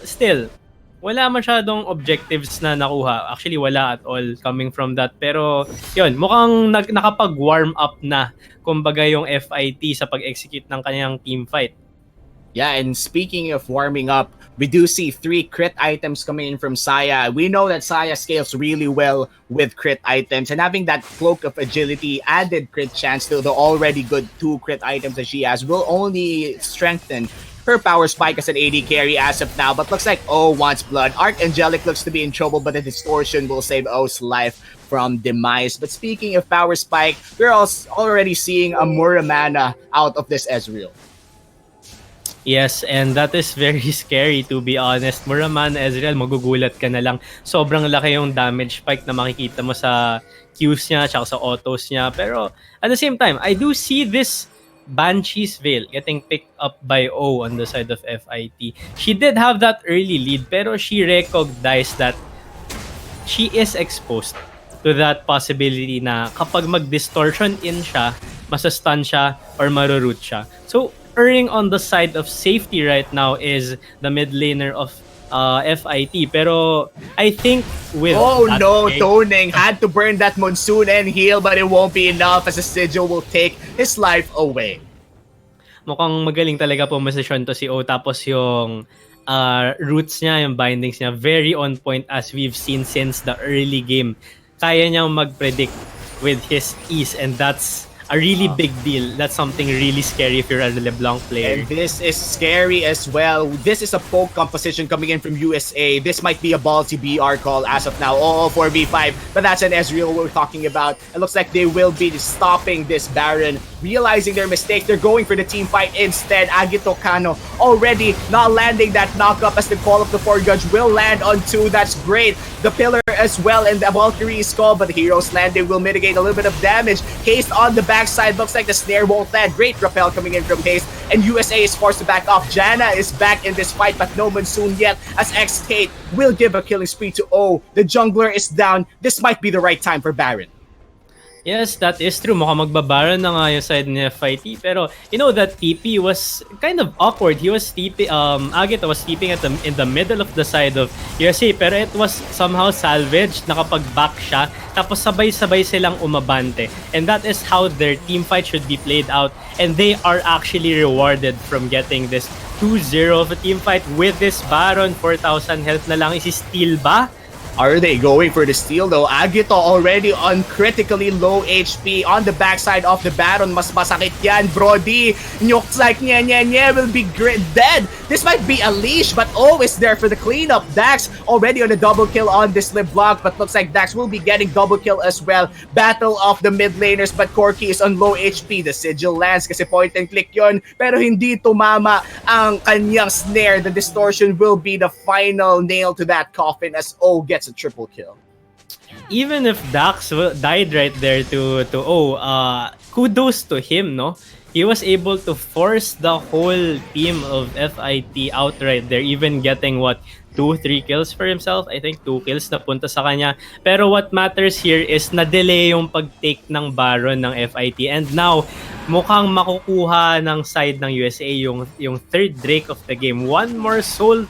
still wala masyadong objectives na nakuha. Actually, wala at all coming from that. Pero, yun, mukhang nakapag-warm up na, kumbaga, yung FIT sa pag-execute ng kanyang team fight. Yeah, and speaking of warming up, we do see 3 crit items coming in from Saya. We know that Saya scales really well with crit items, and having that Cloak of Agility added crit chance to the already good 2 crit items that she has will only strengthen her power spike as an AD carry as of now. But looks like O wants blood. Archangelic looks to be in trouble, but the distortion will save O's life from demise. But speaking of power spike, we're also already seeing a Muramana out of this Ezreal. Yes, and that is very scary, to be honest. Muramana Ezreal, magugulat ka na lang. Sobrang laki yung damage spike na makikita mo sa Qs niya at sa autos niya. Pero at the same time, I do see this Banshee's Veil getting picked up by O on the side of FIT. She did have that early lead, pero she recognized that she is exposed to that possibility na kapag mag-distortion in siya, masastun siya or maruroot siya. So, erring on the side of safety right now is the mid laner of FIT. Pero I think with Toning had to burn that monsoon and heal, but it won't be enough as the sigil will take his life away. Mukhang magaling talaga pumasisyon to si O. Tapos yung roots niya, yung bindings niya, very on point as we've seen since the early game. Kaya niyang mag-predict with his ease, and that's a really big deal. That's something really scary if you're a LeBlanc player. And this is scary as well. This is a poke composition coming in from USA. This might be a ballsy BR call as of now. 4v5, but that's an Ezreal we're talking about. It looks like they will be stopping this Baron. Realizing their mistake, they're going for the team fight instead. Agito Kano already not landing that knockup as the call of the Forge will land on 2. That's great. The pillar as well, and the Valkyrie is called, but the hero's landing will mitigate a little bit of damage. Haste on the backside, looks like the snare won't land. Great rappel coming in from Haste, and USA is forced to back off. Janna is back in this fight, but no Monsoon yet, as X-Kate will give a killing spree to O. The jungler is down. This might be the right time for Baron. Yes, that is true. Mukhang magbabaron na nga yung side ni FIT. Pero, that TP was kind of awkward. He was TP, Agito was TPing in the middle of the side of USA. Pero it was somehow salvaged. Nakapag-back siya. Tapos sabay-sabay silang umabante. And that is how their team fight should be played out. And they are actually rewarded from getting this 2-0 of a team fight with this Baron. 4,000 health na lang. Is-steal ba? Are they going for the steal though? Agito already on critically low HP on the backside of the Baron. Mas masakit yan, Brody. Looks like Nye will be dead. This might be a leash, but O is there for the cleanup. Dax already on a double kill on this LeBlanc, but looks like Dax will be getting double kill as well. Battle of the mid laners, but Corki is on low HP. The sigil lands kasi point and click yon, pero hindi tumama ang kanyang snare. The distortion will be the final nail to that coffin as O gets a triple kill. Even if Dax died right there to O, kudos to him, no? He was able to force the whole team of FIT out right there, even getting 2-3 kills for himself. I think 2 kills na punta sa kanya. Pero what matters here is na-delay yung pag-take ng Baron ng FIT. And now, mukhang makukuha ng side ng USA yung third Drake of the game. One more Drake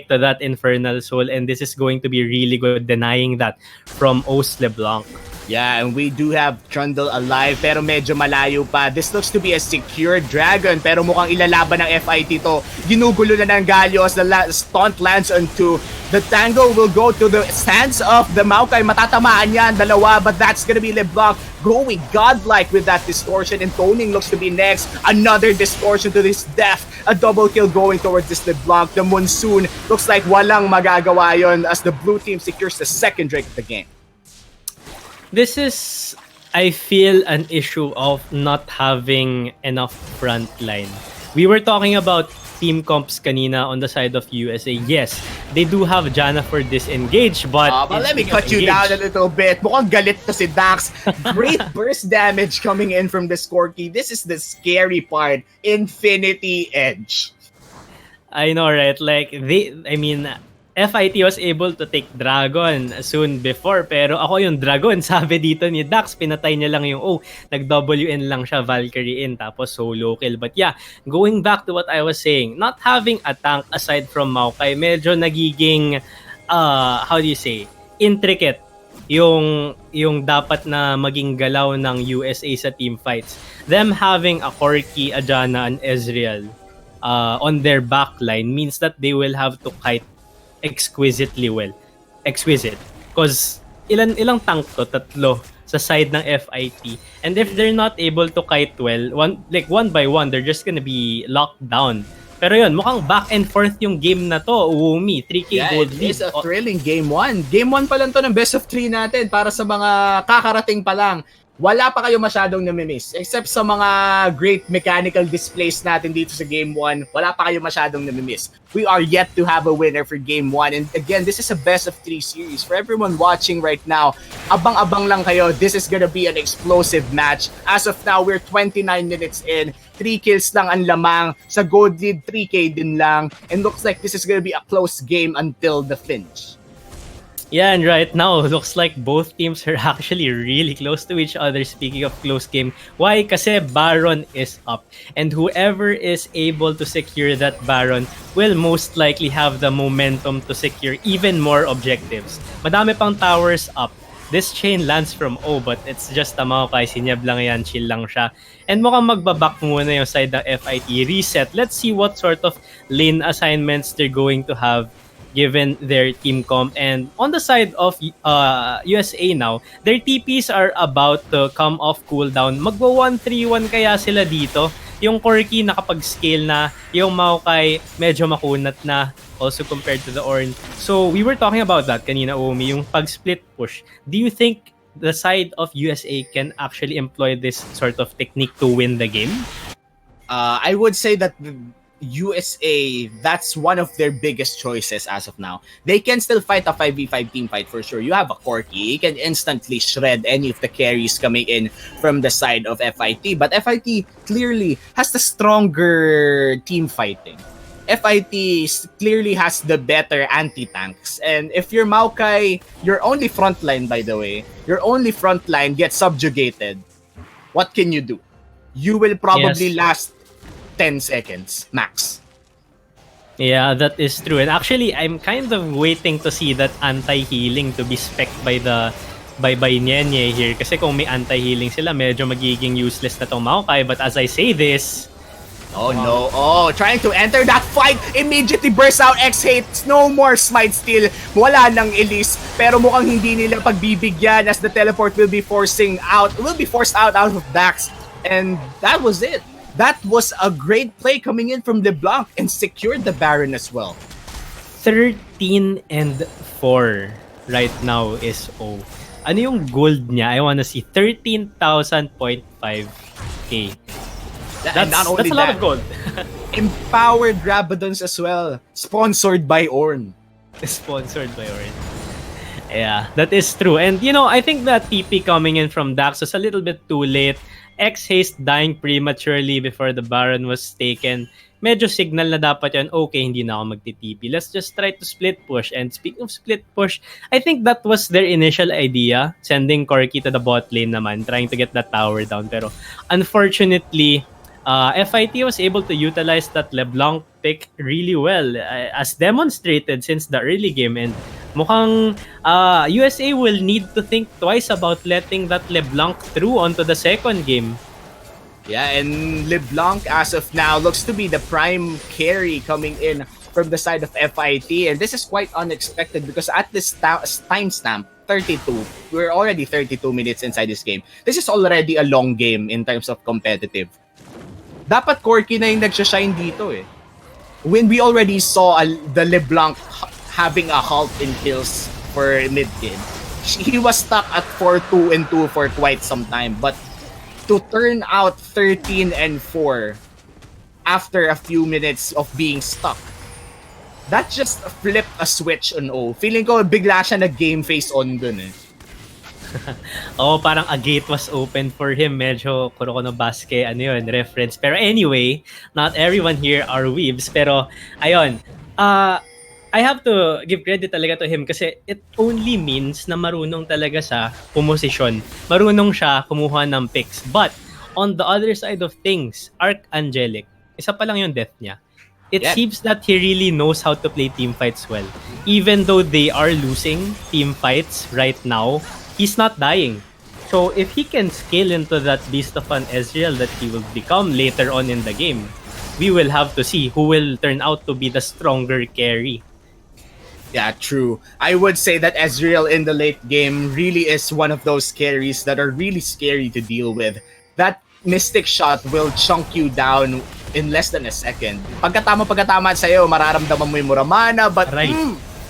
to that Infernal Soul, and this is going to be really good, denying that from Os LeBlanc. Yeah, and we do have Trundle alive pero medyo malayo pa. This looks to be a secure dragon pero mukhang ilalaban ng FIT to. Ginugulo na ng Galio as the stunt lands on 2. The Tango will go to the hands of the Maokai. Matatamaan yan, dalawa, but that's gonna be LeBlanc going godlike with that distortion, and Toning looks to be next. Another distortion to this death. A double kill going towards this LeBlanc. The Monsoon looks like walang magagawa yon as the blue team secures the second Drake of the game. This is, I feel, an issue of not having enough front line. We were talking about team comps kanina on the side of USA. Yes, they do have Janna for disengage, but let me cut you down a little bit. Mukhang galit to si Dax. Great burst damage coming in from this Corki. This is the scary part. Infinity Edge. I know, right? Like, FIT was able to take Dragon soon before, pero ako yung Dragon, sabi dito ni Dax, pinatay niya lang yung nag-WN lang siya, Valkyrie in, tapos solo kill. But yeah, going back to what I was saying, not having a tank aside from Maokai, medyo nagiging, intricate yung dapat na maging galaw ng USA sa team fights. Them having a Corki, a Janna, and Ezreal on their backline means that they will have to kite exquisitely well. Exquisite. Because ilang tank to? Tatlo sa side ng FIT. And if they're not able to kite well, one by one, they're just gonna be locked down. Pero yun, mukhang back and forth yung game na to. Uumi, 3K gold lead. It's a thrilling game 1. Game 1 pa lang to ng best of 3 natin para sa mga kakarating pa lang. Wala pa kayo masyadong namimiss. Except sa mga great mechanical displays natin dito sa Game 1, wala pa kayo masyadong namimiss. We are yet to have a winner for Game 1. And again, this is a best of 3 series. For everyone watching right now, abang-abang lang kayo. This is gonna be an explosive match. As of now, we're 29 minutes in. 3 kills lang ang lamang. Sa gold lead, 3K din lang. And looks like this is gonna be a close game until the finish. Yeah, and right now, looks like both teams are actually really close to each other. Speaking of close game, why? Kasi Baron is up. And whoever is able to secure that Baron will most likely have the momentum to secure even more objectives. Madami pang towers up. This chain lands from but it's just a Maokai. Sinyab lang yan, chill lang siya. And mukhang magbaback muna yung side ng FIT. Reset. Let's see what sort of lane assignments they're going to have given their team comp. And on the side of USA now, their TPs are about to come off cooldown. Magwa 1-3-1 kaya sila dito. Yung Corki nakapag-scale na, yung Maokai medyo makunat na also compared to the Ornn. So we were talking about that kanina, Umi, yung pag-split push. Do you think the side of USA can actually employ this sort of technique to win the game? I would say that USA, that's one of their biggest choices as of now. They can still fight a 5v5 team fight for sure. You have a Corki, he can instantly shred any of the carries coming in from the side of FIT. But FIT clearly has the stronger team fighting. FIT clearly has the better anti-tanks. And if you're Maokai, your only frontline, by the way, your only frontline gets subjugated, what can you do? You will probably last 10 seconds max. Yeah, that is true. And actually, I'm kind of waiting to see that anti-healing to be spec'd by Nyenye here. Kasi kung may anti-healing sila, medyo magiging useless na tong Maokai. But as I say this... Oh no, trying to enter that fight, immediately bursts out X-Hate, no more Smite Steal, wala nang Elise, pero mukhang hindi nila pagbibigyan as the teleport will be forced out of Dax. And that was it. That was a great play coming in from LeBlanc and secured the Baron as well. 13-4 right now is Ano yung gold niya? I wanna see 13,000.5k. That's a lot of gold. Empowered Rabadons as well. Sponsored by Ornn. Sponsored by Ornn. Yeah, that is true. And I think that TP coming in from Dax was a little bit too late. X-Haste dying prematurely before the Baron was taken medyo signal na dapat yan, okay, hindi na ako magti-TP. Let's just try to split push. And speaking of split push, I think that was their initial idea, sending Corki to the bot lane naman, trying to get that tower down. Pero unfortunately, FIT was able to utilize that LeBlanc pick really well, as demonstrated since the early game. And mukhang USA will need to think twice about letting that LeBlanc through onto the second game. Yeah, and LeBlanc as of now looks to be the prime carry coming in from the side of FIT, and this is quite unexpected because at this timestamp, 32, we're already 32 minutes inside this game. This is already a long game in terms of competitive. Dapat Corki na yung nagsashine dito eh. When we already saw the LeBlanc having a halt in kills for mid game, he was stuck at 4-2 and 2 for quite some time, but to turn out 13 and 4 after a few minutes of being stuck, that just flipped a switch on O. Feeling ko bigla siya nag-game face on dun eh. Oh, parang a gate was open for him. Medyo Kurokono Basque, reference. Pero anyway, not everyone here are weebs. Pero, ayun, I have to give credit talaga to him kasi it only means na marunong talaga siya pumosisyon. Marunong siya kumuha ng picks. But, on the other side of things, Archangelic, isa pa lang yung death niya. It seems that he really knows how to play team fights well. Even though they are losing team fights right now, he's not dying. So if he can scale into that beast of an Ezreal that he will become later on in the game, we will have to see who will turn out to be the stronger carry. Yeah, true. I would say that Ezreal in the late game really is one of those carries that are really scary to deal with. That Mystic Shot will chunk you down in less than a second. Pagkatama sa'yo, mararamdaman mo yung Muramana, but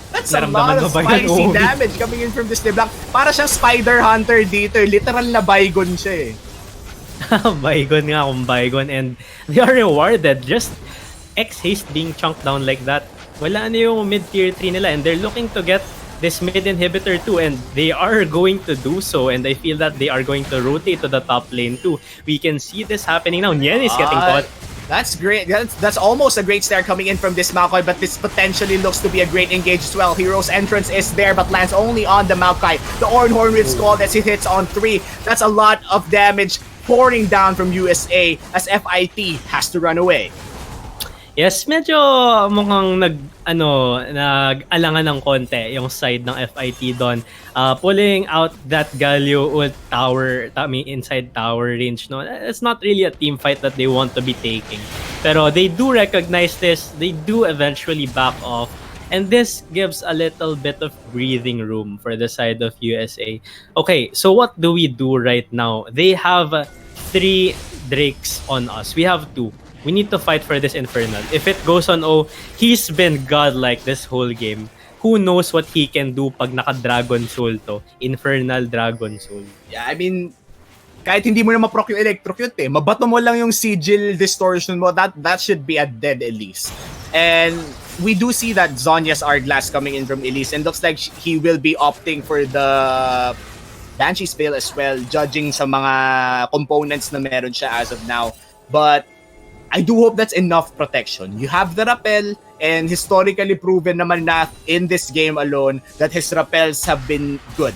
that's a lot of spicy damage coming in from this LeBlanc. Para siyang Spider Hunter dito. Literal na Baygon siya eh. Baygon nga kung Baygon. And they are rewarded. Just X-Haste being chunked down like that. Wala na yung mid-tier 3 nila. And they're looking to get this mid inhibitor too. And they are going to do so. And I feel that they are going to rotate to the top lane too. We can see this happening now. Nyen is getting caught. That's great. That's almost a great stare coming in from this Maokai, but this potentially looks to be a great engage as well. Hero's entrance is there, but lands only on the Maokai. The Ornhorn with Skull as he hits on 3. That's a lot of damage pouring down from USA as FIT has to run away. Yes, medyo mukhang nag-alangan ng konti yung side ng FIT doon. Pulling out that Galio ult tower, inside tower range. No? It's not really a team fight that they want to be taking. Pero they do recognize this. They do eventually back off. And this gives a little bit of breathing room for the side of USA. Okay, so what do we do right now? They have 3 Drakes on us. We have 2. We need to fight for this Infernal. If it goes on O, he's been godlike this whole game. Who knows what he can do pag naka-Dragon Soul to? Infernal Dragon Soul. Yeah, I mean, kahit hindi mo na ma-proc yung Electrocute eh. Mabato mo lang yung Sigil Distortion mo, that should be a dead Elise. And we do see that Zhonya's Hourglass coming in from Elise, and looks like he will be opting for the Banshee's Veil as well, judging sa mga components na meron siya as of now. But I do hope that's enough protection. You have the rappel, and historically proven naman na in this game alone that his rappels have been good.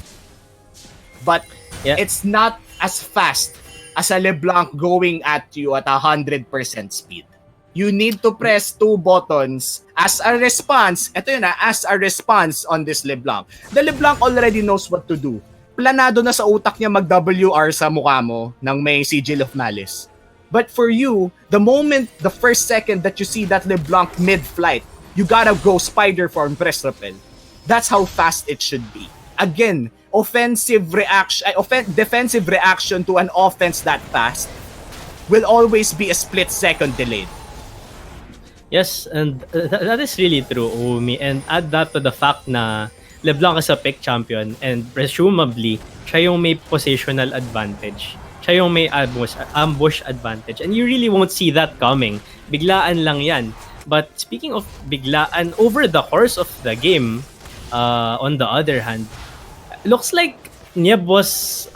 But it's not as fast as a LeBlanc going at you at 100% speed. You need to press 2 buttons as a response. Ito yun as a response on this LeBlanc. The LeBlanc already knows what to do. Planado na sa utak niya mag-WR sa mukha mo ng may Sigil of Malice. But for you, the first second that you see that LeBlanc mid-flight, you gotta go Spider Form, press rappel. That's how fast it should be. Again, defensive reaction to an offense that fast will always be a split second delayed. Yes, and that is really true, Umi. And add that to the fact na LeBlanc is a pick champion and presumably, siya yung may positional advantage. Siya yung may ambush advantage. And you really won't see that coming. Biglaan lang yan. But speaking of biglaan, over the course of the game, on the other hand, looks like Nieb was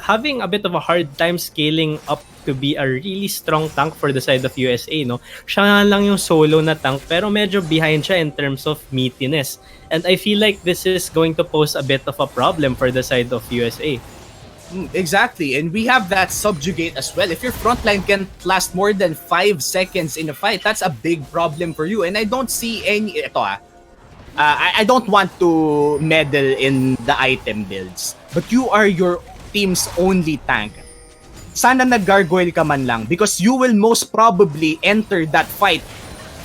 having a bit of a hard time scaling up to be a really strong tank for the side of USA, no? Siya nga lang yung solo na tank pero medyo behind siya in terms of meatiness. And I feel like this is going to pose a bit of a problem for the side of USA. Exactly, and we have that subjugate as well. If your frontline can last more than 5 seconds in a fight, that's a big problem for you. And I don't see any... I don't want to meddle in the item builds, but you are your team's only tank. Sana nag-gargoyle ka man lang because you will most probably enter that fight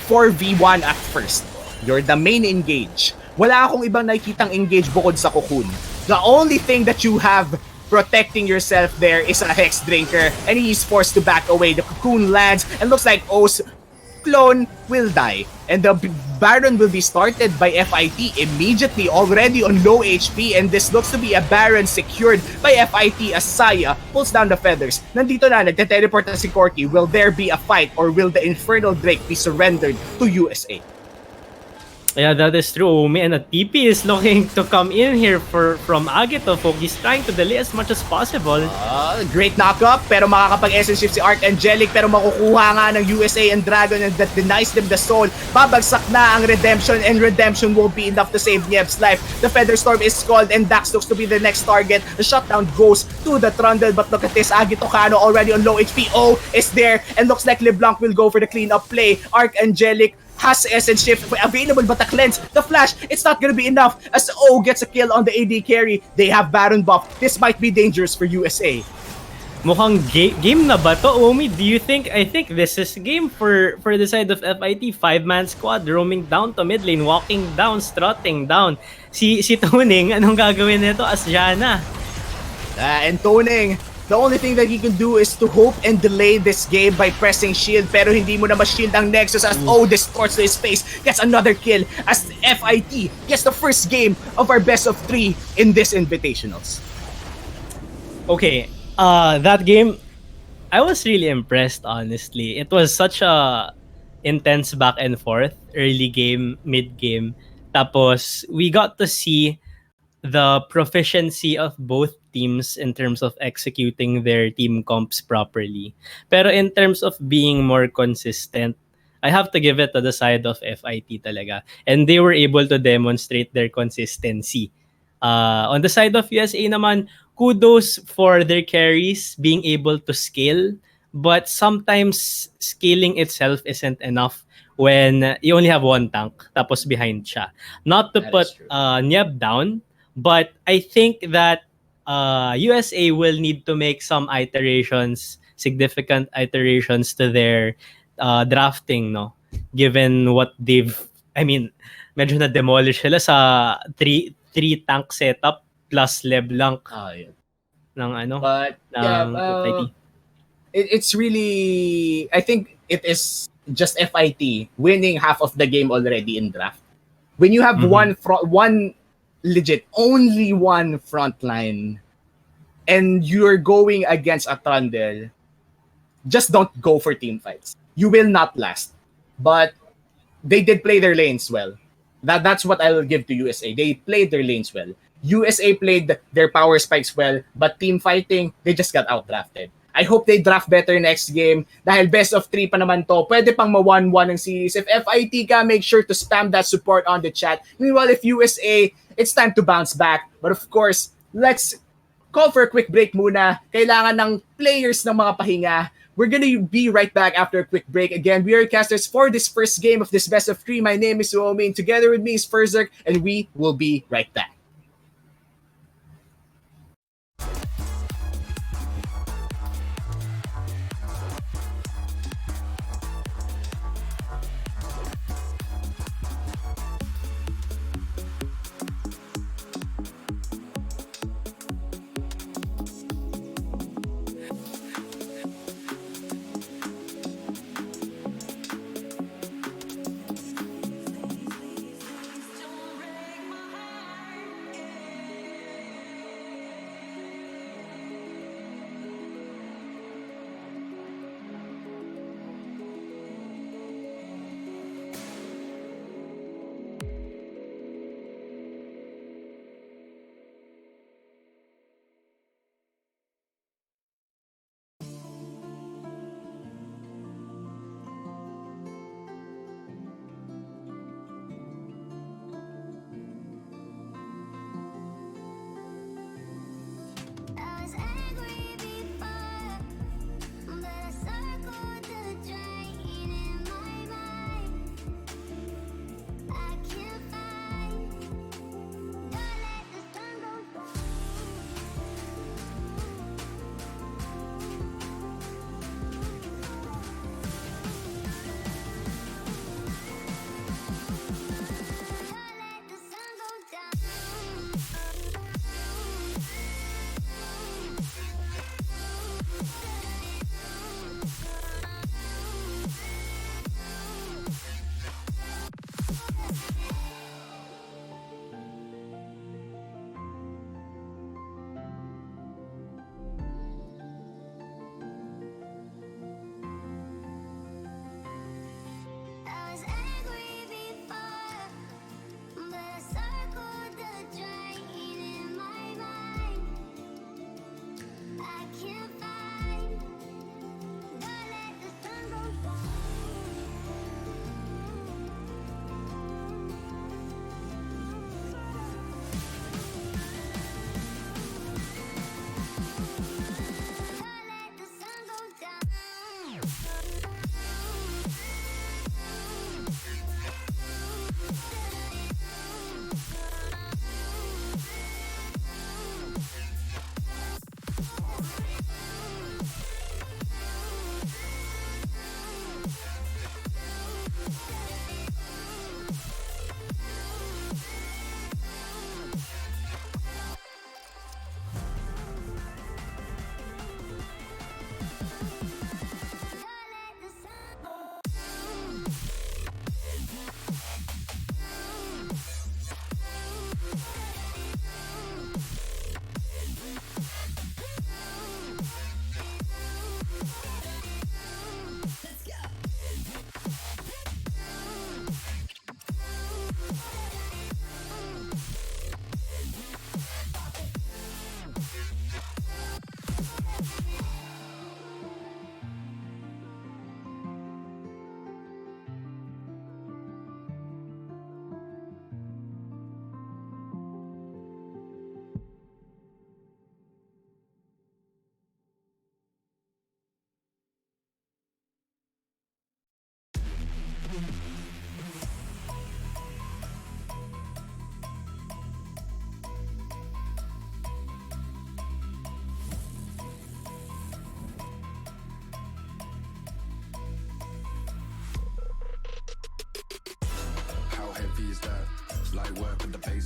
4v1 at first. You're the main engage. Wala akong ibang nakikitang engage bukod sa Cocoon. The only thing that you have protecting yourself there is a Hex Drinker, and he's forced to back away. The Cocoon lands and looks like O's clone will die. And the Baron will be started by FIT immediately, already on low HP, and this looks to be a Baron secured by FIT as Saya pulls down the feathers. Nandito na, nagte-teleport na si Corky. Will there be a fight or will the Infernal Drake be surrendered to USA? Yeah, that is true, Umi. And a TP is looking to come in here from Agitofog. He's trying to delay as much as possible. Great knock-up, pero makakapag-essence shift si Archangelic, pero makukuha nga ng USA and Dragon, and that denies them the soul. Babagsak na ang Redemption, and Redemption won't be enough to save Nieb's life. The Featherstorm is called, and Dax looks to be the next target. The shutdown goes to the Trundle, but look at this, Agitocano already on low HP. O is there, and looks like LeBlanc will go for the clean-up play. Archangelic has essence shift available, but the cleanse, the flash, it's not gonna be enough as O gets a kill on the AD carry. They have Baron buff. This might be dangerous for USA. Mukhang game na ba to, Omi? Do you think? I think this is game for the side of FIT. 5-man squad roaming down to mid lane, walking down, strutting down. Si Toning, anong gagawin nito as Janna? And Toning, the only thing that he can do is to hope and delay this game by pressing shield, pero hindi mo na ma-shield ang Nexus as O distorts to his face, gets another kill as FIT gets the first game of our best of 3 in this Invitationals. Okay, that game, I was really impressed, honestly. It was such a intense back and forth, early game, mid game. Tapos, we got to see the proficiency of both teams in terms of executing their team comps properly. Pero in terms of being more consistent, I have to give it to the side of FIT talaga. And they were able to demonstrate their consistency. On the side of USA naman, kudos for their carries being able to scale, but sometimes scaling itself isn't enough when you only have one tank tapos behind siya. Not to That put is true. Nieb down, but I think that USA will need to make some iterations, significant iterations to their drafting, no? Given what I mean, medyo na-demolish sila sa three tank setup plus LeBlanc Yeah. ng But ng FIT. It's really, I think it is just FIT winning half of the game already in draft. When you have one legit, only one front line, and you're going against a Trundle, just don't go for team fights. You will not last. But they did play their lanes well. That's what I will give to USA. They played their lanes well. USA played their power spikes well, but team fighting, they just got outdrafted. I hope they draft better next game dahil best of 3 pa naman to. Pwede pang ma-1-1 ang series. If FIT ka, make sure to spam that support on the chat. Meanwhile, if USA, it's time to bounce back. But of course, let's call for a quick break muna. Kailangan ng players ng mga pahinga. We're gonna be right back after a quick break. Again, we are casters for this first game of this best of 3. My name is Uomi, and together with me is Ferzerk, and we will be right back.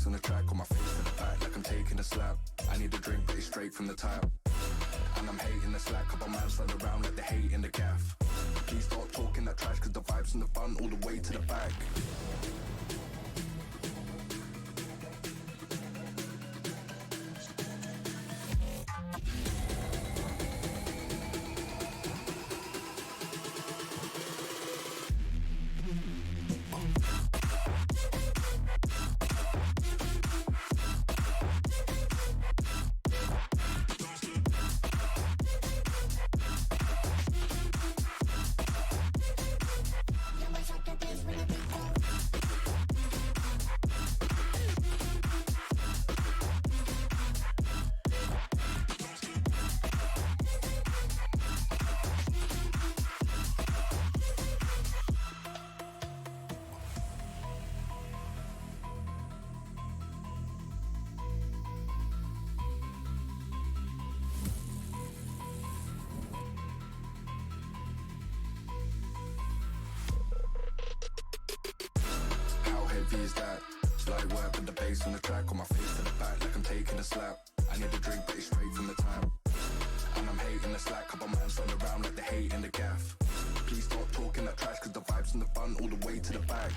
bass on the track, on my face to the back like I'm taking a slap. I need a drink, but it's straight from the tap. And I'm hating the slack, couple man stand around like they hate in the gaff. Please stop talking that trash, cause the vibes and the fun all the way to the back. Is that slight work with the bass on the track, on my face to the back like I'm taking a slap. I need a drink, but it's straight from the tap. And I'm hating the slack, couple man stand around like they hate in the gaff. Please stop talking that trash, cause the vibes and the fun all the way to the back.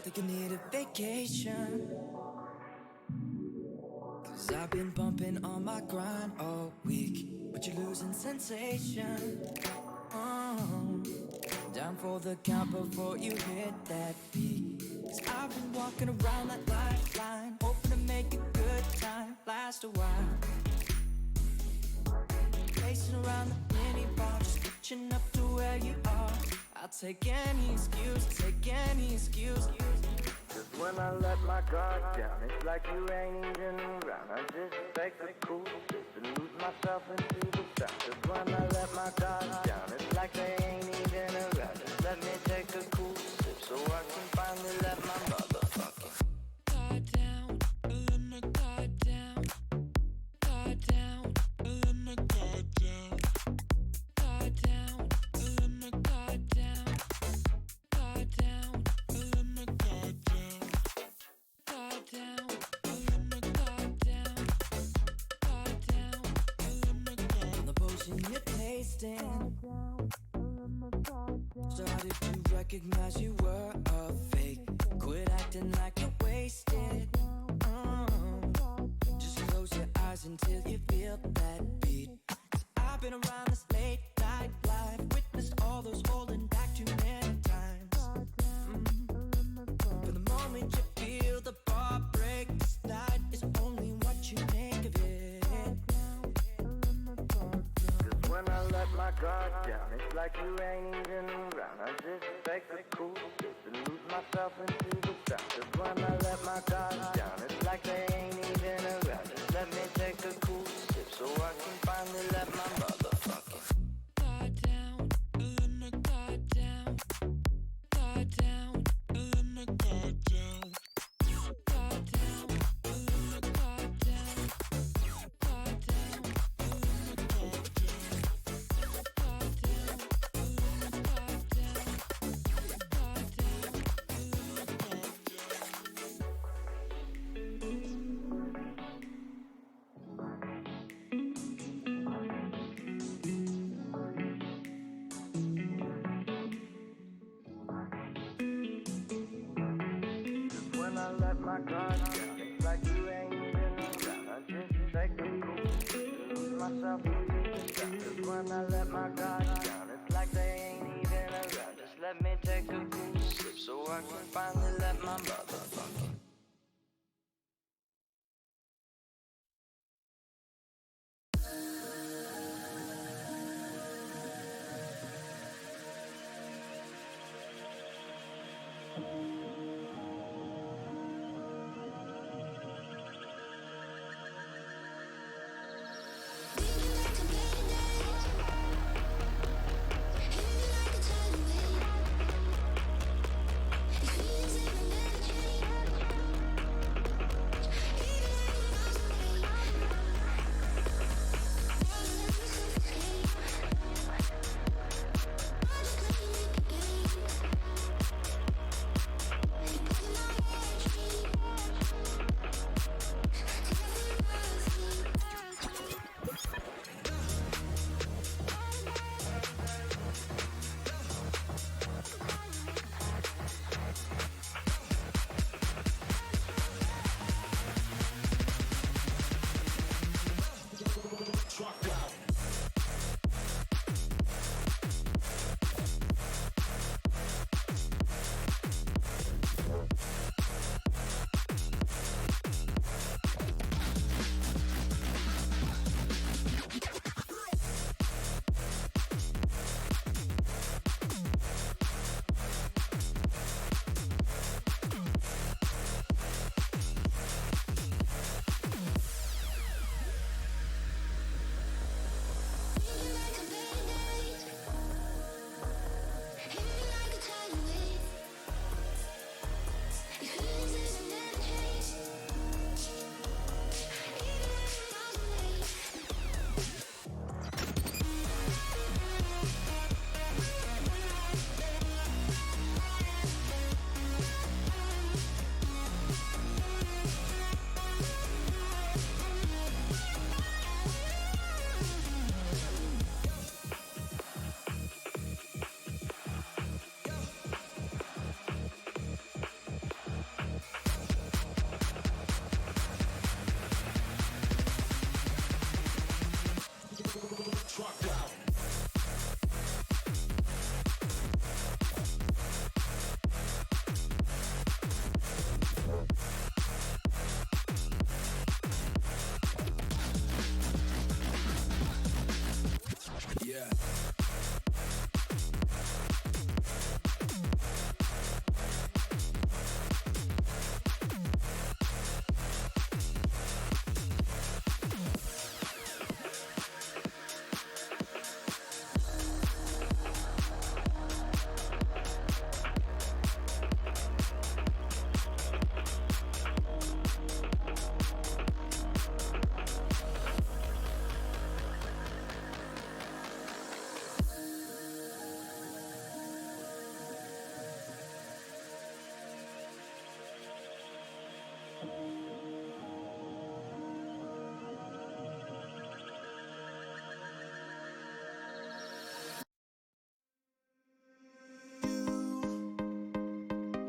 Think you need a vacation, cause I've been bumping on my grind all week, but you're losing sensation. Down for the count before you hit that beat, cause I've been walking around that lifeline, hoping to make a good time last a while. Racing around the mini bar, just catching up to where you are. I'll take any excuse, take any excuse. Cause when I let my guard down, it's like you ain't even around. I just take a cool sip and lose myself into the sound. Cause when I let my guard down, it's like they ain't even around. Just let me take a cool sip so I can finally let my motherfucking guard down, let my guard down. Guard down, let my guard down. Guard down, let my guard down. Guard down, let my guard down. Guard down, let my guard down. Guard down, let my guard. The potion you're tasting started to recognize you were a fake. Quit acting like you're wasted. Just close your eyes until you feel that beat. 'Cause I've been around this late night life, witnessed all those holding back too many times. From the moment you feel the bar break, this night is only what you make of it. Cause when I let my guard down, it's like you ain't even around. I just take a cool sip and lose myself into the sound. Cause when I let my guard down, it's like they ain't even around. Just let me take a cool sip so I can finally let my motherfucking Guard down, let my guard down. Guard down, let my guard down. Guard down, let my guard down. Guard down, let my guard down. Guard down, let my guard down. Guard down, let my guard down. myself into the sun. Just when I let my guard down, it's like they ain't even around. Just let me take a cool sip so I can finally let my motherfucking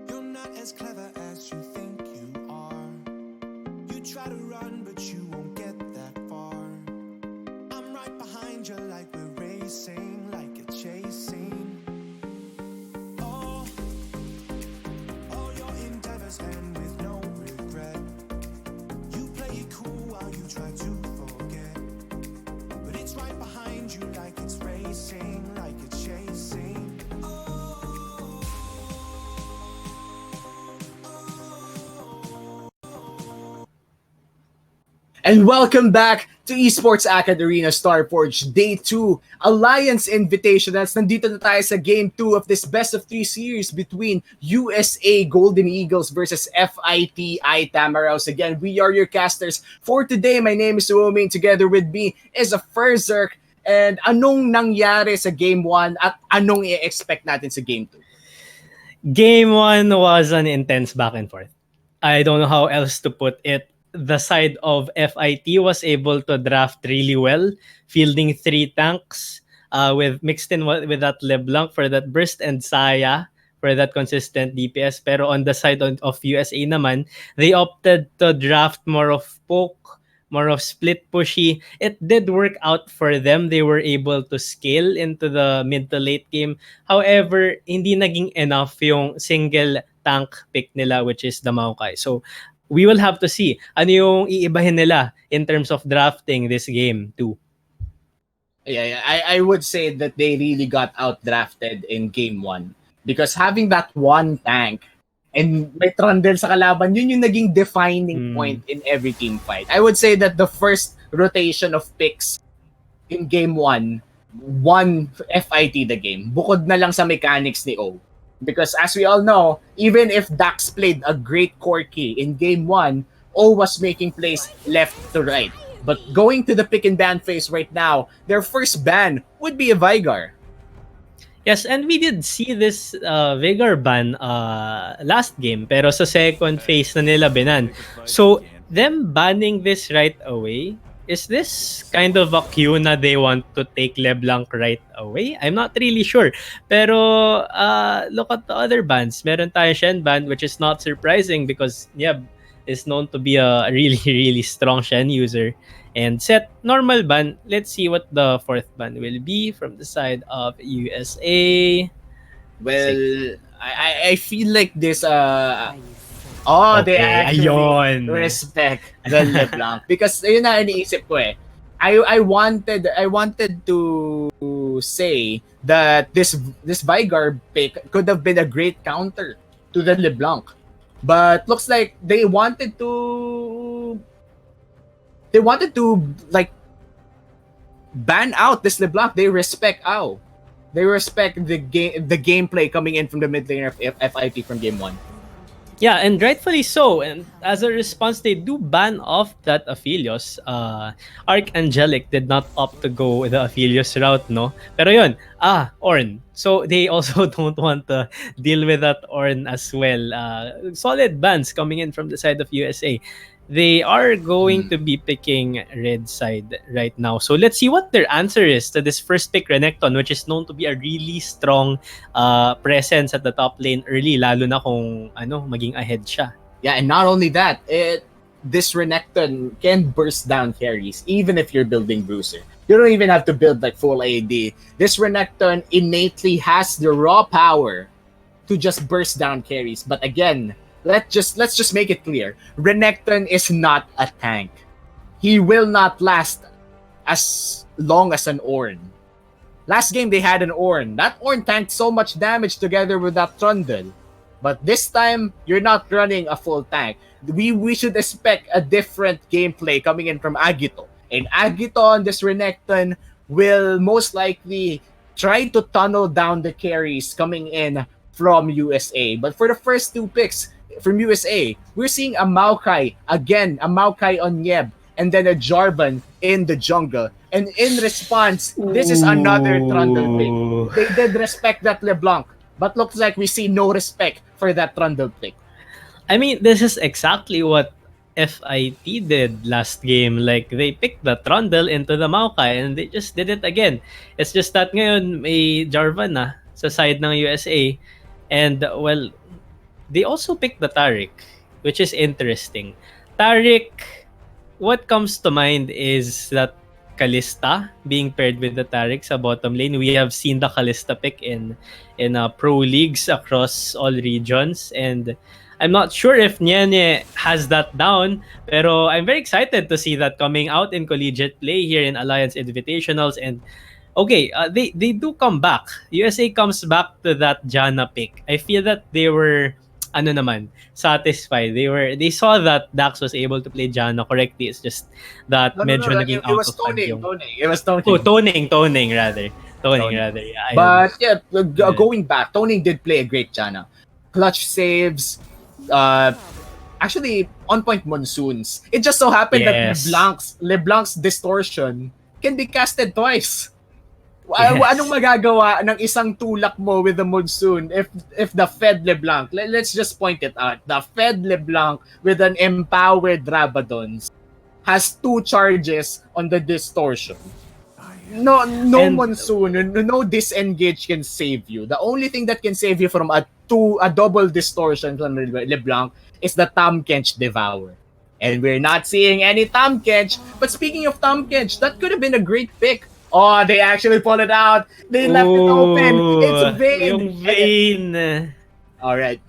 You're not as clever as you think you are. You try to run, but you won't get that far. I'm right behind you like we're racing, like a chasing. All, all your endeavors end with no regret. You play it cool while you try to forget. But it's right behind you like it's racing, like it's chasing. And welcome back to Esports AcadArena Starforge Day 2 Alliance Invitationals. Nandito na tayo sa Game 2 of this best of 3 series between USA Golden Eagles versus FIT iTamaraws. Again, we are your casters for today. My name is Uoming. Together with me is a Ferzerk. And anong nangyari sa Game 1 at anong i-expect natin sa Game 2? Game 1 was an intense back and forth. I don't know how else to put it. The side of FIT was able to draft really well, fielding 3 tanks with mixed in with that LeBlanc for that burst and Saya for that consistent DPS. Pero on the side of USA naman, they opted to draft more of poke, more of split pushy. It did work out for them. They were able to scale into the mid to late game. However, hindi naging enough yung single tank pick nila, which is the Maokai. So, we will have to see ano yung iibahin nila in terms of drafting this game too. Yeah, I would say that they really got outdrafted in game one. Because having that one tank and may Trundle sa kalaban, yun yung naging defining point in every team fight. I would say that the first rotation of picks in game one won FIT the game. Bukod na lang sa mechanics ni O. Because as we all know, even if Dax played a great core key in game one, O was making plays left to right. But going to the pick and ban phase right now, their first ban would be a Vigar. Yes, and we did see this Vigor ban last game, pero sa second phase na nila binan. So, them banning this right away, is this kind of a cue na they want to take LeBlanc right away? I'm not really sure. Pero look at the other bans. Meron tayo Shen ban, which is not surprising because Nieb is known to be a really, really strong Shen user. And set normal ban. Let's see what the fourth ban will be from the side of USA. Well, I feel like this they Okay, actually ayun. respect the LeBlanc because yun na iniisip ko eh. I wanted to say that this Vigar pick could have been a great counter to the LeBlanc. But looks like they wanted to like ban out this LeBlanc. They respect Ao. They respect the gameplay coming in from the mid laner of FIP from game one. Yeah, and rightfully so. And as a response, they do ban off that Aphelios. Archangelic did not opt to go with the Aphelios route, no? Pero yun, Ornn. So they also don't want to deal with that Ornn as well. Solid bans coming in from the side of USA. They are going to be picking red side right now. So let's see what their answer is to this first pick, Renekton, which is known to be a really strong presence at the top lane early, lalo na kung maging ahead siya. Yeah, and not only that, this Renekton can burst down carries even if you're building Bruiser. You don't even have to build like full AD. This Renekton innately has the raw power to just burst down carries. But again, let's just make it clear. Renekton is not a tank. He will not last as long as an Ornn. Last game they had an Ornn. That Ornn tanked so much damage together with that Trundle. But this time, you're not running a full tank. We should expect a different gameplay coming in from Agito. And Agito on this Renekton will most likely try to tunnel down the carries coming in from USA. But for the first two picks from USA, we're seeing a Maokai, again, a Maokai on Nieb, and then a Jarvan in the jungle. And in response, this is another Trundle pick. They did respect that LeBlanc, but looks like we see no respect for that Trundle pick. I mean, this is exactly what FIT did last game. Like, they picked the Trundle into the Maokai and they just did it again. It's just that ngayon may Jarvan na sa side ng USA. And, well, they also picked the Taric, which is interesting. Taric, what comes to mind is that Kalista being paired with the Taric sa bottom lane. We have seen the Kalista pick in pro leagues across all regions, and I'm not sure if Nyene has that down, pero I'm very excited to see that coming out in collegiate play here in Alliance Invitationals. And okay, they do come back. USA comes back to that Janna pick. I feel that they were satisfied. They saw that Dax was able to play Janna correctly. It's just that medyo naging it out was of hand toning. yung- It was toning. Oh, toning rather. Toning rather. Yeah, ayun. But yeah, going back, Toning did play a great Janna. Clutch saves, actually on point monsoons. It just so happened Yes. that LeBlanc's distortion can be casted twice. Yes. Anong magagawa ng isang tulak mo with the monsoon if the Fed LeBlanc, let's just point it out, the Fed LeBlanc with an empowered Rabadons has 2 charges on the distortion. No And- monsoon, no disengage can save you. The only thing that can save you from a double distortion from LeBlanc is the Tam Kench Devour. And we're not seeing any Tom Kench. But speaking of Tom Kench, that could have been a great pick. Oh, they actually pulled it out. They left it open. It's Ooh, Vayne. yung vein. All right,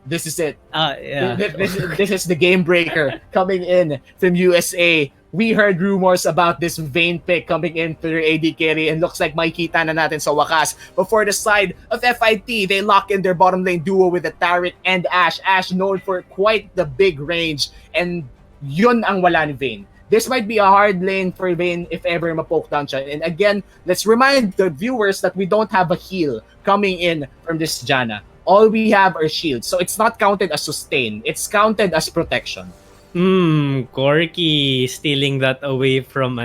this is it. Yeah. This is the game breaker coming in from USA. We heard rumors about this Vayne pick coming in for AD carry, and looks like makikita na natin sa wakas. But for the side of FIT, they lock in their bottom lane duo with the Taric and Ash. Ash known for quite the big range, and yun ang wala ni Vayne. This might be a hard lane for Vayne if ever mapoke down siya. And again, let's remind the viewers that we don't have a heal coming in from this Janna. All we have are shields. So it's not counted as sustain. It's counted as protection. Corky stealing that away from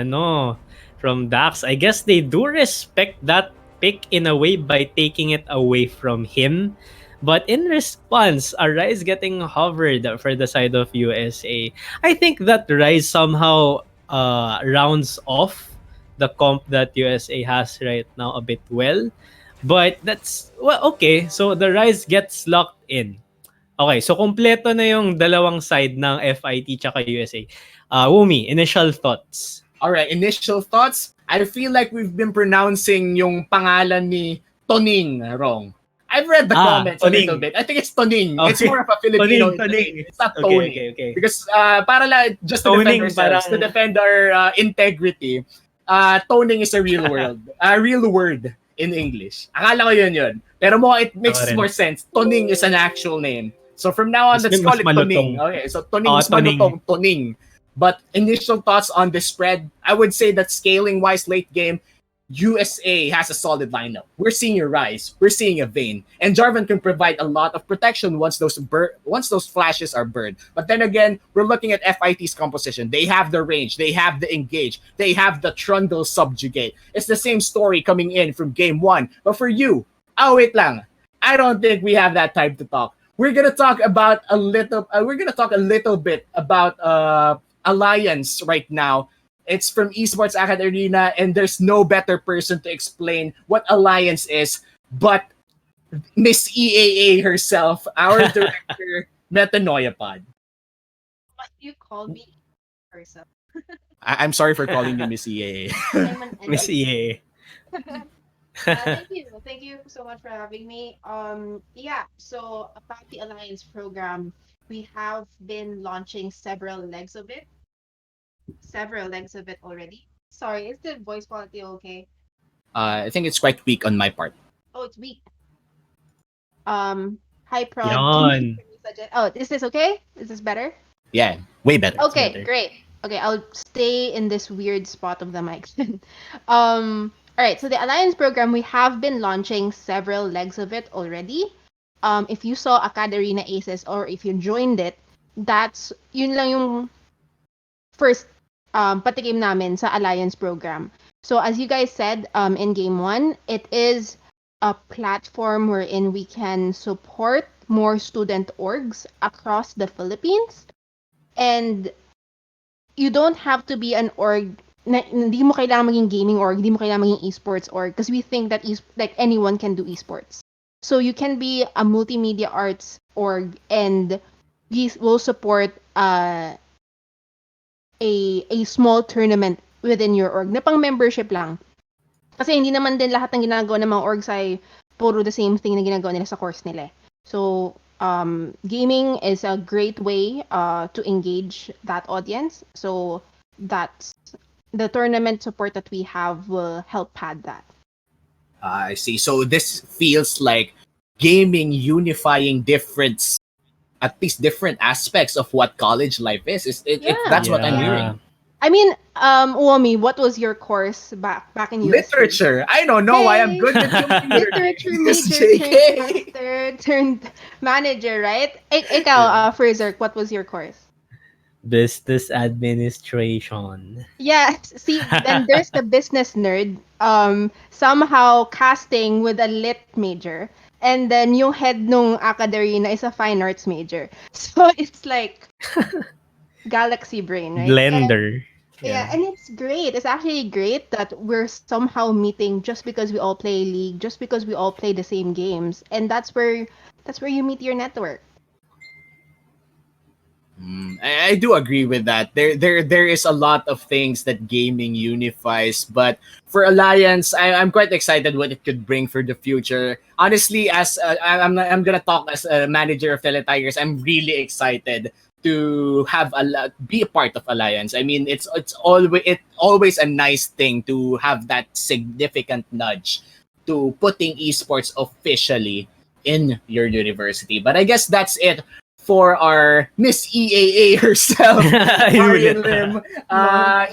from Dax. I guess they do respect that pick in a way by taking it away from him. But in response, a Rise getting hovered for the side of USA. I think that Rise somehow rounds off the comp that USA has right now a bit well. But that's, well, okay. So the Rise gets locked in. Okay, so kompleto na yung dalawang side ng FIT tsaka USA. Wumi, initial thoughts. All right, initial thoughts. I feel like we've been pronouncing yung pangalan ni Toning wrong. I've read the comments Toning. a little bit. I think it's Toning. Okay. It's more of a Filipino Toning. name. It's not Tony. Okay. Because para lang, just to Toning, defend ourselves, to parang- defend our integrity, toning is a real word. A real word in English. Akala ko yun. Pero mo, it makes Ako rin. more sense. Toning is an actual name. So from now on, Mas- let's mas call it malutong. Toning. Okay, so Toning Oo, is Toning. malutong, Toning. But initial thoughts on the spread, I would say that scaling-wise late game, USA has a solid lineup. We're seeing a Rise, we're seeing a Vayne, and Jarvan can provide a lot of protection once those flashes are burned. But then again, we're looking at FIT's composition. They have the range, they have the engage, they have the Trundle subjugate. It's the same story coming in from game one. But for you, wait lang. I don't think we have that time to talk. We're gonna talk about a little. We're gonna talk a little bit about Alliance right now. It's from Esports AcadArena, and there's no better person to explain what Alliance is but Miss EAA herself, our director, Metanoiapod. What you call me person. I'm sorry for calling you Miss EAA. I'm an Miss enemy. EA. Thank you so much for having me. Yeah. So about the Alliance program, we have been launching several legs of it already. Sorry, is the voice quality okay? I think it's quite weak on my part. Oh, it's weak. Hi Prod. Yon. Oh, is this okay? Is this better? Yeah, way better. Okay, better. great. Okay, I'll stay in this weird spot of the mic. All right. So the Alliance program, we have been launching several legs of it already. If you saw AcadArena Aces or if you joined it, that's yun lang yung first patikim namin sa Alliance program. So as you guys said, in game one, it is a platform wherein we can support more student orgs across the Philippines. And you don't have to be an org hindi mo kailangan maging gaming org, hindi mo kailangan maging esports org because we think that like anyone can do esports. So you can be a multimedia arts org and we will support a small tournament within your org na pang membership lang. Kasi hindi naman din lahat ng ginagawa ng mga orgs ay puro the same thing na ginagawa nila sa course nila. So gaming is a great way to engage that audience. So that's the tournament support that we have will help pad that. I see. So this feels like gaming unifying at least different aspects of what college life is. That's what I'm hearing. I mean, Uomi, what was your course back in USC? Literature. I don't know why I'm good with Literature Yes, major JK. turned pastor turned manager, right? Ikaw, Fraser, what was your course? Business administration. Yeah, see, then there's the business nerd, somehow casting with a lit major. And then yung head nung AcadArena is a fine arts major. So it's like galaxy brain, right? Blender. Yeah, and it's great. It's actually great that we're somehow meeting just because we all play League, just because we all play the same games. And that's where you meet your network. I do agree with that. There is a lot of things that gaming unifies, but for Alliance, I'm quite excited what it could bring for the future. Honestly, I'm gonna talk as a manager of Tele Tigers. I'm really excited to be a part of Alliance. I mean, it's always a nice thing to have that significant nudge to putting esports officially in your university. But I guess that's it for our Miss EAA herself, I knew Marian it. Lim.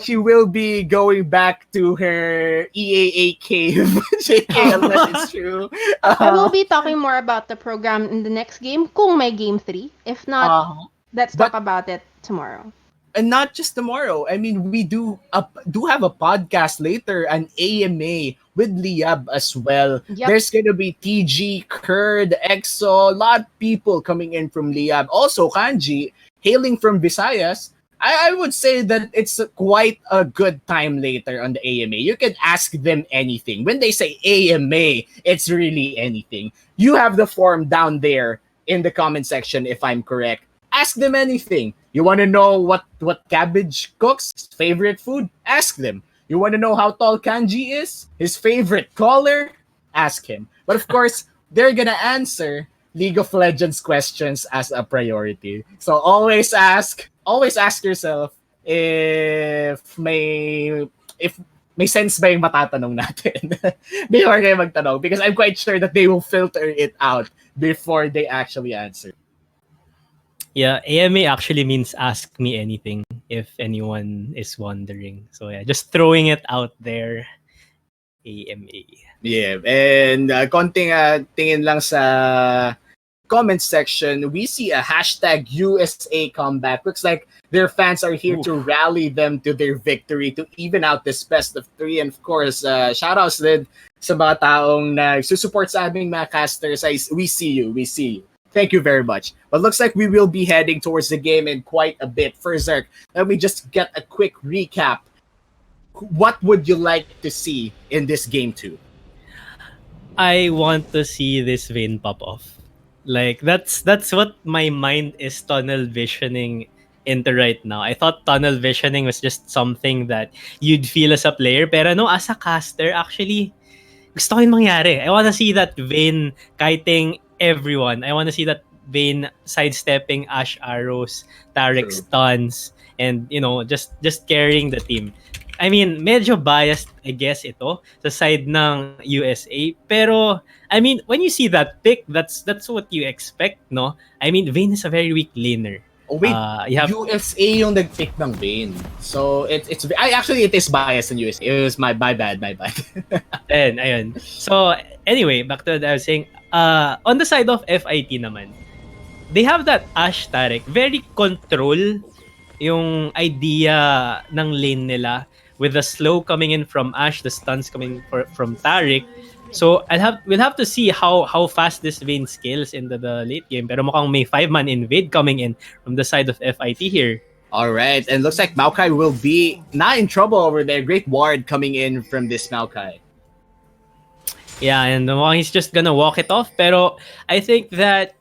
She will be going back to her EAA cave, JK, unless it's true. I will be talking more about the program in the next game, kung may game 3. If not, let's talk But about it tomorrow. and not just tomorrow. I mean, we do have a podcast later, an AMA with Liab as well. Yep. There's gonna be TG, Kurd, EXO, a lot of people coming in from Liab. Also, Kanji, hailing from Visayas. I would say that it's quite a good time later on the AMA. You can ask them anything. When they say AMA, it's really anything. You have the form down there in the comment section if I'm correct. Ask them anything. You want to know what Cabbage cooks? His favorite food? Ask them. You want to know how tall Kanji is? His favorite color? Ask him. But of course, they're gonna answer League of Legends questions as a priority. So always ask yourself if may sense ba yung matatanong natin before kayo magtanong, because I'm quite sure that they will filter it out before they actually answer. Yeah, AMA actually means ask me anything if anyone is wondering. So yeah, just throwing it out there. AMA. Yeah, and konting tingin lang sa comment section, we see a hashtag USA comeback. Looks like their fans are here to rally them to their victory to even out this best of 3. And of course, shoutouts din sa mga taong nagsusupport sa aming mga casters. We see you. Thank you very much. But looks like we will be heading towards the game in quite a bit. For Zerk, let me just get a quick recap. What would you like to see in this game 2? I want to see this vein pop off. Like that's what my mind is tunnel visioning into right now. I thought tunnel visioning was just something that you'd feel as a player, pero no, as a caster, actually, gusto ko yung mangyari. I want to see that vein kiting everyone. I want to see that vein sidestepping Ash arrows, Tarek True. stuns, and just carrying the team. I mean, medyo biased, I guess, ito sa side ng USA. Pero, I mean, when you see that pick, that's what you expect, no? I mean, Vayne is a very weak laner. Oh wait, You have USA yung nag-pick ng Vayne. So it is biased in USA. It was my bad. ayun. So, anyway, back to what I was saying. On the side of FIT naman, they have that Ash Tarek. Very control yung idea ng lane nila with the slow coming in from Ash, the stuns coming from Tarek. So we'll have to see how fast this Vayne scales into the late game. Pero mukhang may 5-man invade coming in from the side of FIT here. All right, and looks like Maokai will be not in trouble over there. Great ward coming in from this Maokai. Yeah, and mukhang he's just gonna walk it off. Pero I think that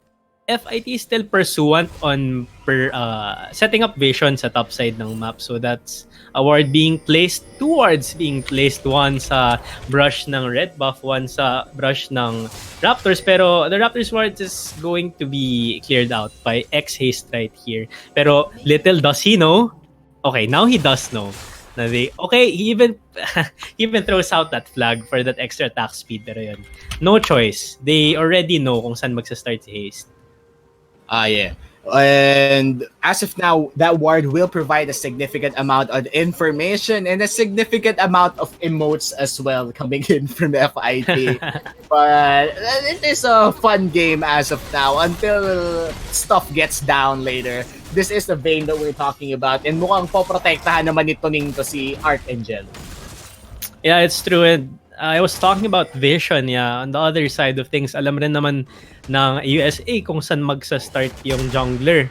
FIT is still pursuant on setting up vision sa top side ng map. So that's a ward being placed, 2 wards being placed, one sa brush ng red buff, one sa brush ng Raptors. Pero the Raptors ward is going to be cleared out by X-Haste right here. Pero little does he know, okay, now he does know. He even throws out that flag for that extra attack speed. Pero yun, no choice. They already know kung saan magsa-start si Haste. Yeah. And as of now, that ward will provide a significant amount of information and a significant amount of emotes as well coming in from the FIT. But it is a fun game as of now until stuff gets down later. This is the Vayne that we're talking about, and mukhang poprotektahan naman nito to si Archangel. Yeah, it's true. And I was talking about vision, yeah. On the other side of things, alam rin naman ng USA kung saan magsa-start yung jungler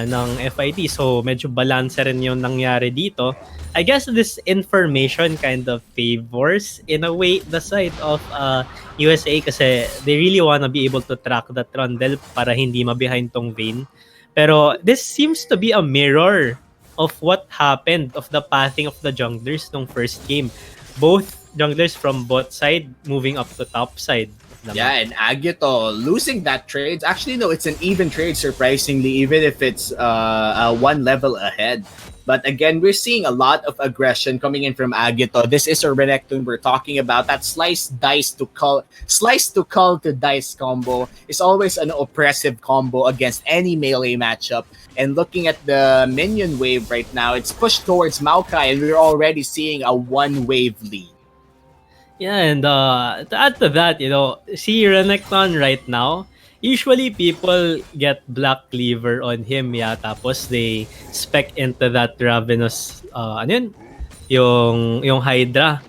ng FIT. So, medyo balance rin yung nangyari dito. I guess this information kind of favors, in a way, the side of USA kasi they really wanna be able to track that Trundle para hindi ma-behind tong Vayne. Pero this seems to be a mirror of what happened of the pathing of the junglers nung first game. Both junglers from bot side moving up to top side of the Yeah, map. and Agito losing that trade. Actually, no, it's an even trade, surprisingly, even if it's one level ahead. But again, we're seeing a lot of aggression coming in from Agito. This is a Renekton we're talking about. That slice to cull to dice combo is always an oppressive combo against any melee matchup. And looking at the minion wave right now, it's pushed towards Maokai, and we're already seeing a one wave lead. Yeah, and to add to that, see Renekton right now, usually people get Black Cleaver on him, yeah, tapos they spec into that Ravenous, ano yun? Yung Hydra.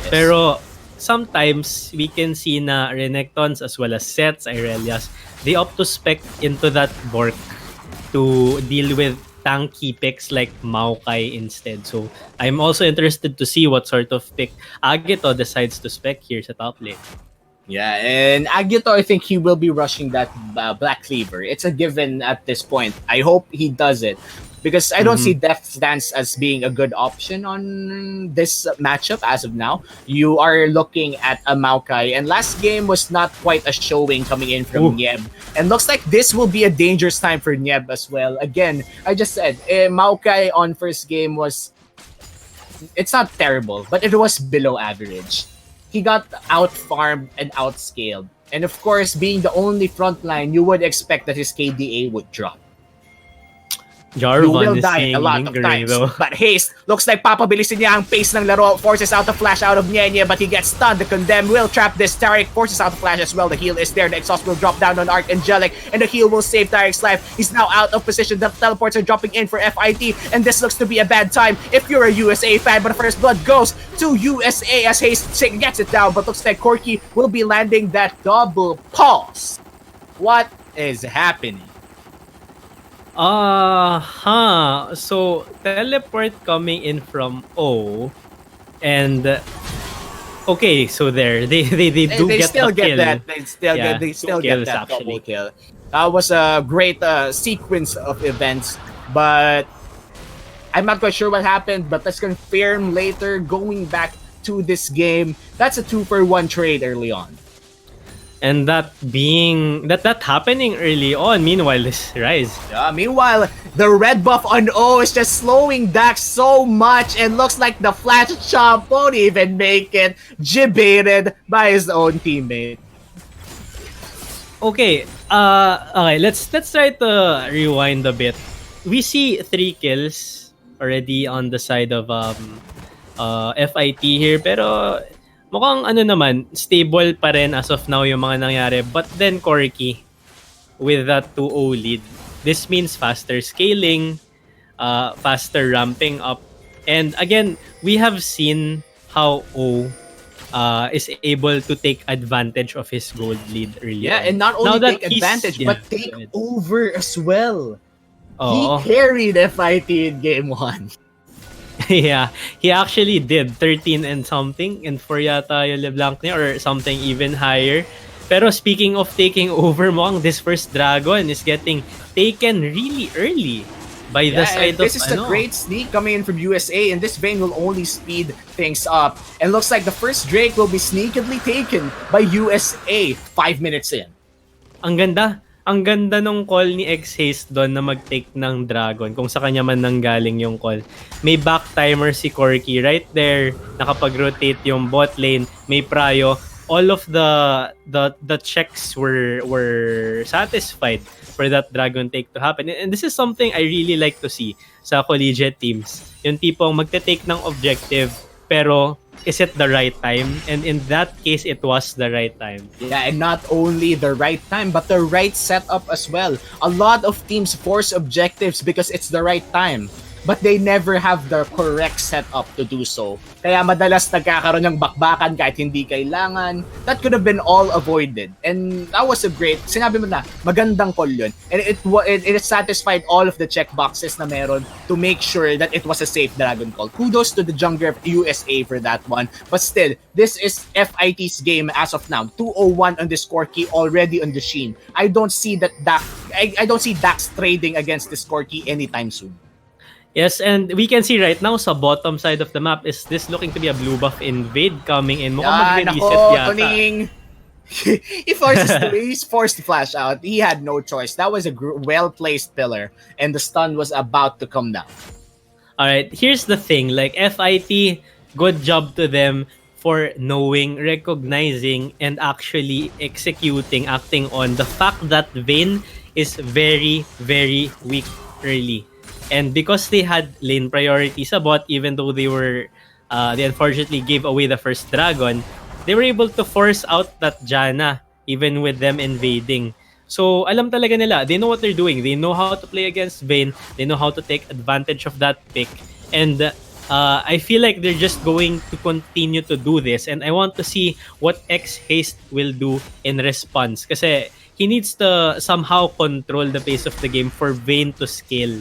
Pero sometimes we can see na Renekton's as well as Sets, Irelias, they opt to spec into that Bork to deal with tanky picks like Maokai instead. So I'm also interested to see what sort of pick Agito decides to spec here sa top lane. Yeah, and Agito, I think he will be rushing that Black Cleaver. It's a given at this point. I hope he does it. Because I don't see Death's Dance as being a good option on this matchup as of now. You are looking at a Maokai, and last game was not quite a showing coming in from Nieb. And looks like this will be a dangerous time for Nieb as well. Again, I just said, Maokai on first game was... It's not terrible, but it was below average. He got out-farmed and outscaled. And of course, being the only frontline, you would expect that his KDA would drop. Jarvan You will is die a lot of lingering times. though. But Haste looks like papabilisin niya ang pace ng laro. Forces out the flash out of Nyenye, but he gets stunned. The Condemn will trap this. Taric forces out the flash as well. The heal is there. The exhaust will drop down on Archangelic, and the heal will save Taric's life. He's now out of position. The teleports are dropping in for FIT, and this looks to be a bad time if you're a USA fan. But the first blood goes to USA as Haste gets it down, but looks like Corki will be landing that double pulse. What is happening? So teleport coming in from O, and okay, so there they do They get still a get kill. that. They still get that double kill. That was a great sequence of events, but I'm not quite sure what happened. But let's confirm later. Going back to this game, that's a 2-for-1 trade early on. And that happening early on, meanwhile, this Rise. Yeah, meanwhile, the red buff on O is just slowing Dax so much, and looks like the flash chomp won't even make it. Gibaited by his own teammate. Okay, let's try to rewind a bit. We see 3 kills already on the side of FIT here, pero mukhang naman, stable pa rin as of now yung mga nangyari. But then Corki, with that 2-0 lead, this means faster scaling, faster ramping up. And again, we have seen how O is able to take advantage of his gold lead earlier. Yeah, and not only take advantage, but take over as well. He carried FIT in game 1. Yeah, he actually did 13 and something, and 4 yata yung LeBlanc niya, or something even higher. Pero speaking of taking over, mukhang this first dragon is getting taken really early by the side of this is a great sneak coming in from USA, and this vein will only speed things up. And looks like the first Drake will be sneakily taken by USA 5 minutes in. Ang ganda nung call ni X-Haste doon na mag-take ng Dragon, kung sa kanya man nanggaling yung call. May back timer si Corki right there, nakapag-rotate yung bot lane, may prio. All of the checks were satisfied for that Dragon take to happen. And this is something I really like to see sa collegiate teams. Yung tipong magte-take ng objective, pero is it the right time? And in that case, it was the right time. Yeah, and not only the right time, but the right setup as well. A lot of teams force objectives because it's the right time. but they never have the correct setup to do so. Kaya madalas nagkakaroon ng bakbakan kahit hindi kailangan. That could have been all avoided. And that was a great, sinabi mo na, magandang call yun. And it satisfied all of the checkboxes na meron to make sure that it was a safe Dragon Call. Kudos to the jungler of USA for that one. But still, this is FIT's game as of now. 201 on the score key already on the Sheen. I don't see I don't see Dax trading against the score key anytime soon. Yes, and we can see right now sa bottom side of the map is this looking to be a blue buff invade coming in. Mukhang magre-reset yata. Tuning. He's forced to flash out. He had no choice. That was a well-placed pillar, and the stun was about to come down. Alright, here's the thing. Like, FIT, good job to them for knowing, recognizing, and actually executing, acting on the fact that Vayne is very, very weak early. And because they had lane priority sa bot, even though they unfortunately gave away the first dragon, they were able to force out that Janna, even with them invading. So, alam talaga nila. They know what they're doing. They know how to play against Vayne. They know how to take advantage of that pick. And I feel like they're just going to continue to do this. And I want to see what X Haste will do in response. Kasi he needs to somehow control the pace of the game for Vayne to scale.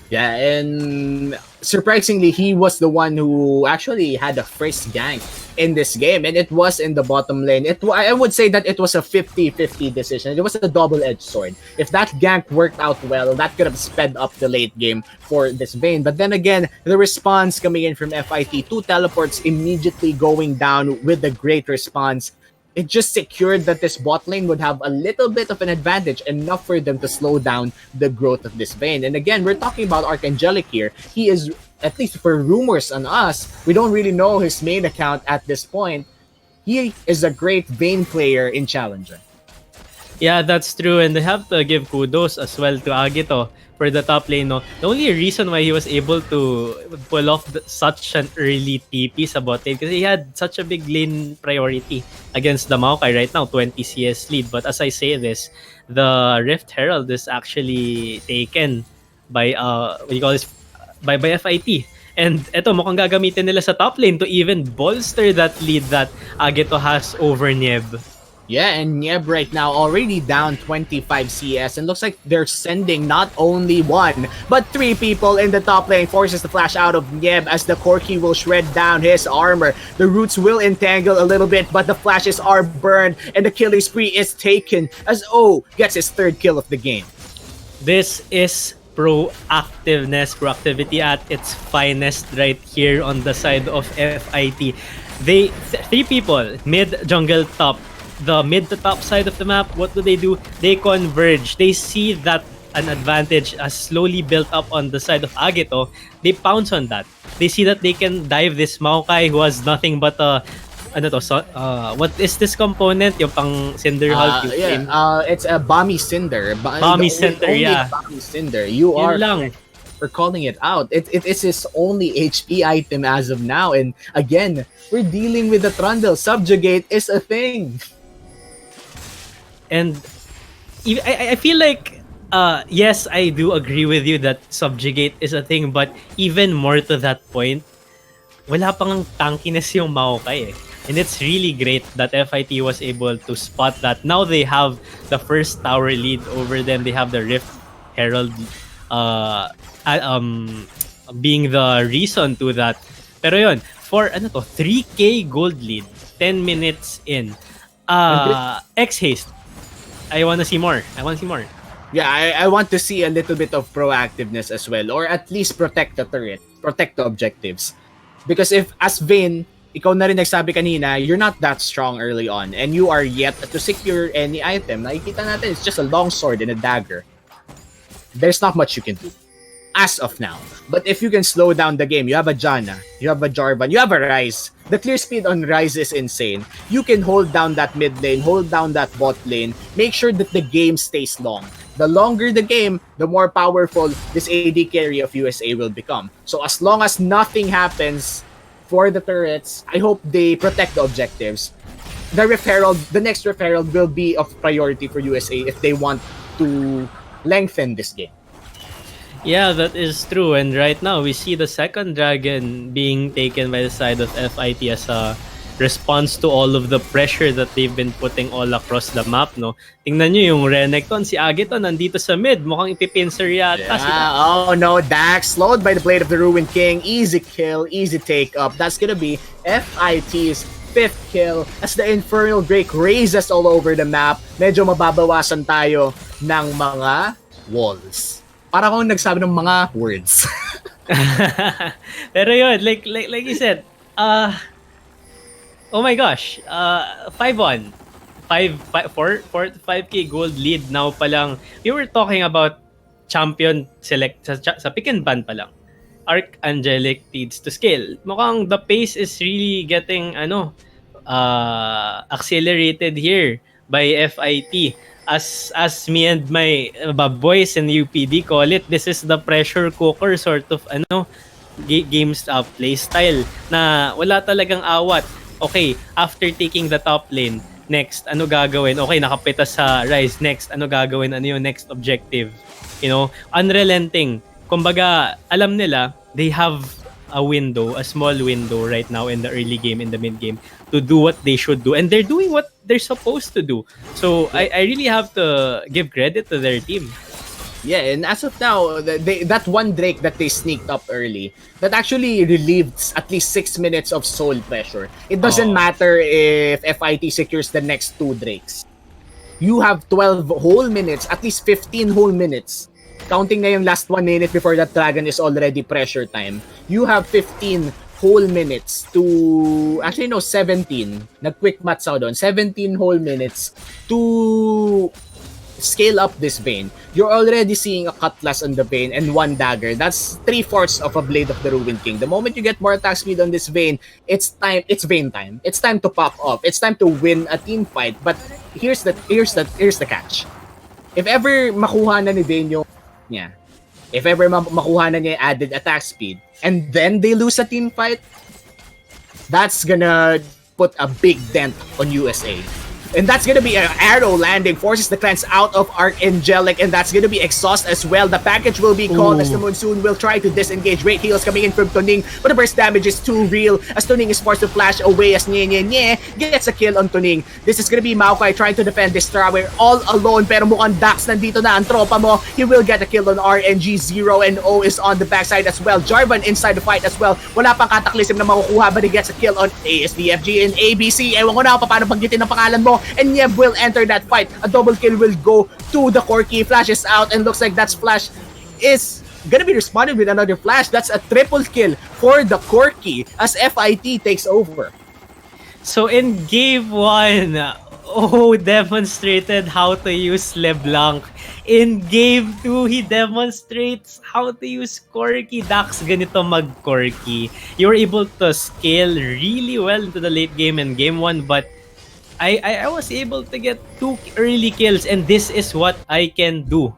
Yeah, and surprisingly, he was the one who actually had the first gank in this game, and it was in the bottom lane. I would say that it was a 50-50 decision. It was a double-edged sword. If that gank worked out well, that could have sped up the late game for this Vayne. But then again, the response coming in from FIT, 2 teleports immediately going down with a great response. It just secured that this bot lane would have a little bit of an advantage, enough for them to slow down the growth of this Vayne. And again, we're talking about Archangelic here. He is, at least for rumors on us, we don't really know his main account at this point. He is a great Vayne player in Challenger. Yeah, that's true. And they have to give kudos as well to Agito for the top lane. No? The only reason why he was able to pull off such an early TP sa bot lane because he had such a big lane priority against the Maokai right now, 20 CS lead. But as I say this, the Rift Herald is actually taken by by FIT. And eto, mukhang gagamitin nila sa top lane to even bolster that lead that Agito has over Nieb. Yeah, and Nieb right now already down 25 CS, and looks like they're sending not only 1, but 3 people in the top lane. Forces the flash out of Nieb as the Corki will shred down his armor. The roots will entangle a little bit, but the flashes are burned, and the killing spree is taken as O gets his 3rd kill of the game. This is proactivity at its finest right here on the side of FIT. 3 people, mid, jungle, top. The mid to top side of the map, what do? They converge. They see that an advantage has slowly built up on the side of Agito. They pounce on that. They see that they can dive this Maokai who has nothing but what is this component? Yung pang Cinder Hulk. It's a Bomby Cinder. Bomby Cinder, yeah. Bomby Cinder. You are for calling it out. It is his only HP item as of now. And again, we're dealing with the Trundle. Subjugate is a thing. And I feel like, yes, I do agree with you that Subjugate is a thing, but even more to that point, wala pang tankiness yung Maokai eh. And it's really great that FIT was able to spot that. Now they have the first tower lead over them. They have the Rift Herald being the reason to that. Pero yun, for 3K gold lead, 10 minutes in. X Haste. I want to see more. Yeah, I want to see a little bit of proactiveness as well, or at least protect the turret, protect the objectives. Because if as Vayne, ikaw na rin nagsabi kanina, you're not that strong early on, and you are yet to secure any item. Nakikita natin, it's just a long sword and a dagger. There's not much you can do as of now. But if you can slow down the game, you have a Janna, you have a Jarvan, you have a Ryze. The clear speed on Ryze is insane. You can hold down that mid lane, hold down that bot lane, make sure that the game stays long. The longer the game, the more powerful this AD carry of USA will become. So as long as nothing happens for the turrets, I hope they protect the objectives. The next Rift Herald will be of priority for USA if they want to lengthen this game. Yeah, that is true. And right now, we see the second dragon being taken by the side of FIT as a response to all of the pressure that they've been putting all across the map, no? Tingnan nyo yung Renekton, si Agiton nandito sa mid. Mukhang ipipincer yata si Yeah, Dax. oh no, Dax slowed by the Blade of the Ruined King. Easy kill, easy take up. That's gonna be FIT's 5th kill as the Infernal Drake raises all over the map. Medyo mababawasan tayo ng mga walls. Para akong nagsabi ng mga words. Pero yun, like you said, oh my gosh, 5-1. 5k gold lead now pa lang. You were talking about champion select sa pick and ban pa lang. Archangelic needs to scale. Mukhang the pace is really getting accelerated here by FIT. As me and my boys in UPD call it, this is the pressure cooker sort of games play style na wala talagang awat. Okay, after taking the top lane, next, ano gagawin? Okay, nakapita sa Rise. Next, ano gagawin? Ano yung next objective? Unrelenting. Kumbaga, alam nila, they have a window, a small window right now in the early game, in the mid game, to do what they should do. And they're doing what they're supposed to do. So, I really have to give credit to their team. Yeah, and as of now, that one Drake that they sneaked up early, that actually relieved at least 6 minutes of soul pressure. It doesn't matter if FIT secures the next 2 Drakes. You have 12 whole minutes, at least 15 whole minutes. Counting na yung last 1 minute before that dragon is already pressure time. You have 15 whole minutes to... Actually, no, 17. Nag-quick maths ako doon. 17 whole minutes to scale up this Vayne. You're already seeing a Cutlass on the Vayne and 1 dagger. That's 3/4 of a Blade of the Ruined King. The moment you get more attack speed on this Vayne, it's Vayne time. It's time to pop off. It's time to win a team fight. But here's the catch. If ever makuha na ni Vayne yung if ever makuha na niya yung added attack speed and then they lose a team fight, that's gonna put a big dent on USA. And that's gonna be an arrow landing, forces the clans out of Archangelic, and that's gonna be exhaust as well. The package will be called as the Monsoon will try to disengage. Great heals coming in from Tuning, but the burst damage is too real as Tuning is forced to flash away as Nye gets a kill on Tuning. This is gonna be Maokai trying to defend this tower all alone, pero mukhang Dax nandito na ang tropa mo. He will get a kill on RNG. 0 and O is on the backside as well. Jarvan inside the fight as well. Wala pang cataclysm na makukuha, but he gets a kill on ASDFG and ABC. Ewan ko na kung paano banggitin ang pangalan mo. And Niev will enter that fight. A double kill will go to the Corki. Flashes out and looks like that flash is gonna be responded with another flash. That's a triple kill for the Corki as FIT takes over. So in game 1, demonstrated how to use LeBlanc. In game 2, he demonstrates how to use Corki. Dax, ganito mag-Corki. You were able to scale really well into the late game in game 1, but I was able to get 2 early kills, and this is what I can do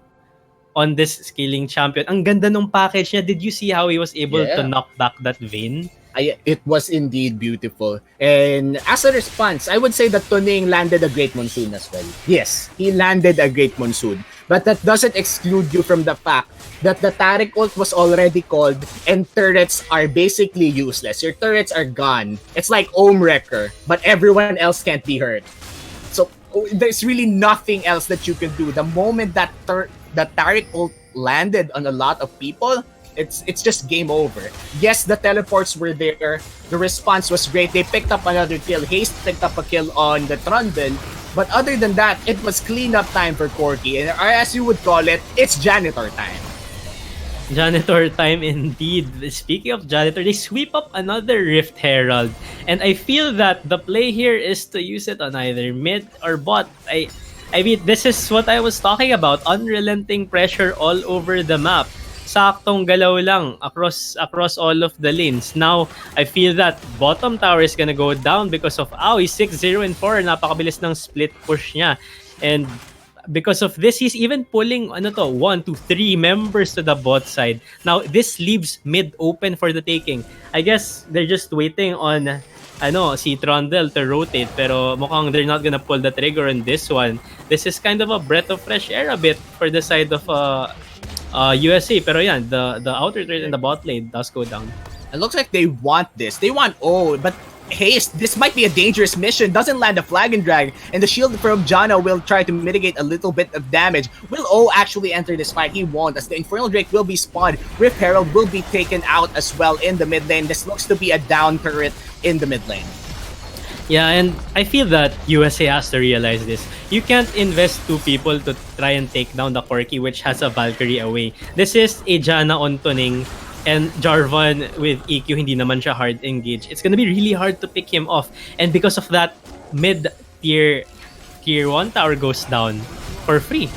on this scaling champion. Ang ganda nung package niya. Did you see how he was able to knock back that Vayne? It was indeed beautiful. And as a response, I would say that Tuning landed a great monsoon as well. Yes, he landed a great monsoon. But that doesn't exclude you from the fact that the Taric ult was already called and turrets are basically useless. Your turrets are gone. It's like Ohm Wrecker, but everyone else can't be hurt. So there's really nothing else that you can do. The moment that the Taric ult landed on a lot of people, it's just game over. Yes, the teleports were there. The response was great. They picked up another kill. Haste picked up a kill on the Trundle. But other than that, it was cleanup time for Corki. And as you would call it, it's janitor time. Janitor time indeed. Speaking of janitor, they sweep up another Rift Herald. And I feel that the play here is to use it on either mid or bot. I mean, this is what I was talking about. Unrelenting pressure all over the map. Saktong galaw lang across all of the lanes. Now, I feel that bottom tower is gonna go down because of he's 6-0 and 4. Napakabilis ng split push niya. And because of this, he's even pulling 1, 2, 3 members to the bot side. Now, this leaves mid open for the taking. I guess they're just waiting on si Trundle to rotate, pero mukhang they're not gonna pull the trigger on this one. This is kind of a breath of fresh air a bit for the side of USA. Pero yan, the outer turret in the bot lane does go down. It looks like they want this. They want O, but haste. This might be a dangerous mission. Doesn't land a flag and drag, and the shield from Janna will try to mitigate a little bit of damage. Will O actually enter this fight? He won't, as the Infernal Drake will be spawned. Rift Herald will be taken out as well in the mid lane. This looks to be a down turret in the mid lane. Yeah, and I feel that USA has to realize this. You can't invest two people to try and take down the Corki, which has a Valkyrie away. This is a Janna on Tuning, and Jarvan with EQ, hindi naman siya hard engage. It's gonna be really hard to pick him off. And because of that, tier 1 tower goes down for free.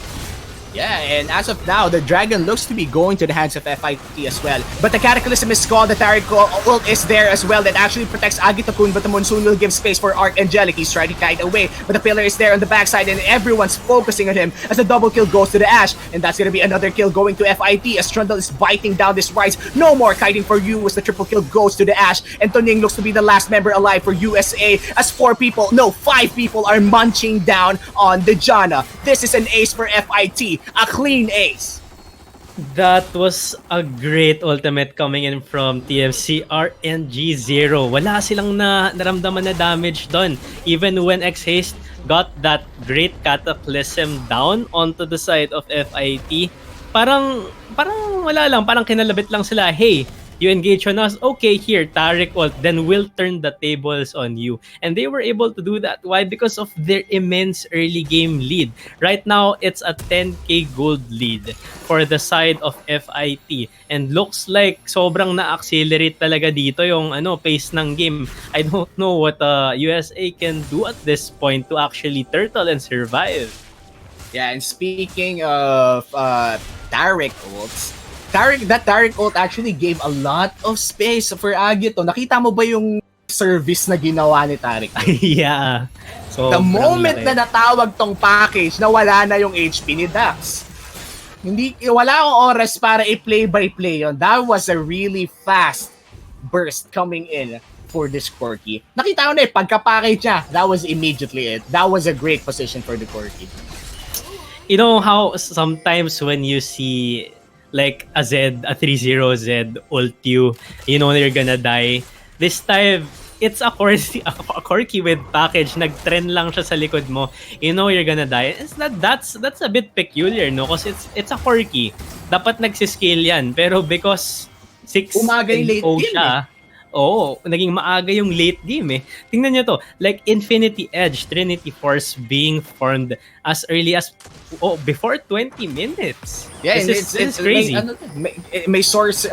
Yeah, and as of now, the Dragon looks to be going to the hands of FIT as well. But the Cataclysm is called, the Taric ult is there as well that actually protects Agitokun, but the Monsoon will give space for Archangelic. He's trying to kite away, but the Pillar is there on the backside and everyone's focusing on him as the double kill goes to the Ashe. And that's gonna be another kill going to FIT as Trundle is biting down this Rise. No more kiting for you as the triple kill goes to the Ashe. And Tuning looks to be the last member alive for USA as 5 people are munching down on the Janna. This is an ace for FIT. A clean ace. That was a great ultimate coming in from TFC RNG0. Wala silang naramdaman na damage doon. Even when X-Haste got that great Cataclysm down onto the side of FIT, parang wala lang. Parang kinalabit lang sila. Hey, you engage on us? Okay, here, Taric ult. Then we'll turn the tables on you. And they were able to do that. Why? Because of their immense early game lead. Right now, it's a 10k gold lead for the side of FIT. And looks like sobrang na-accelerate talaga dito yung pace ng game. I don't know what USA can do at this point to actually turtle and survive. Yeah, and speaking of Taric ults, that Taric ult actually gave a lot of space for Agito. Nakita mo ba yung service na ginawa ni Taric? Yeah. So, the moment na natawag tong package, nawala na yung HP ni Dax. Wala akong oras para i-play by play yon. That was a really fast burst coming in for this Corki. Nakita ko na pagka-package niya, that was immediately it. That was a great position for the Corki. You know how sometimes when you see like a 3-0 Z ult you know you're gonna die. This time, it's a Corki with package. Nag-trend lang siya sa likod mo. You know you're gonna die. That's a bit peculiar, no? Kasi it's a Corki. Dapat nagsiscale yan. Pero because 6 umaga yung late game siya, naging maaga yung late game eh. Tingnan nyo to, like Infinity Edge, Trinity Force being formed as early as before 20 minutes. Yeah, this is crazy. May source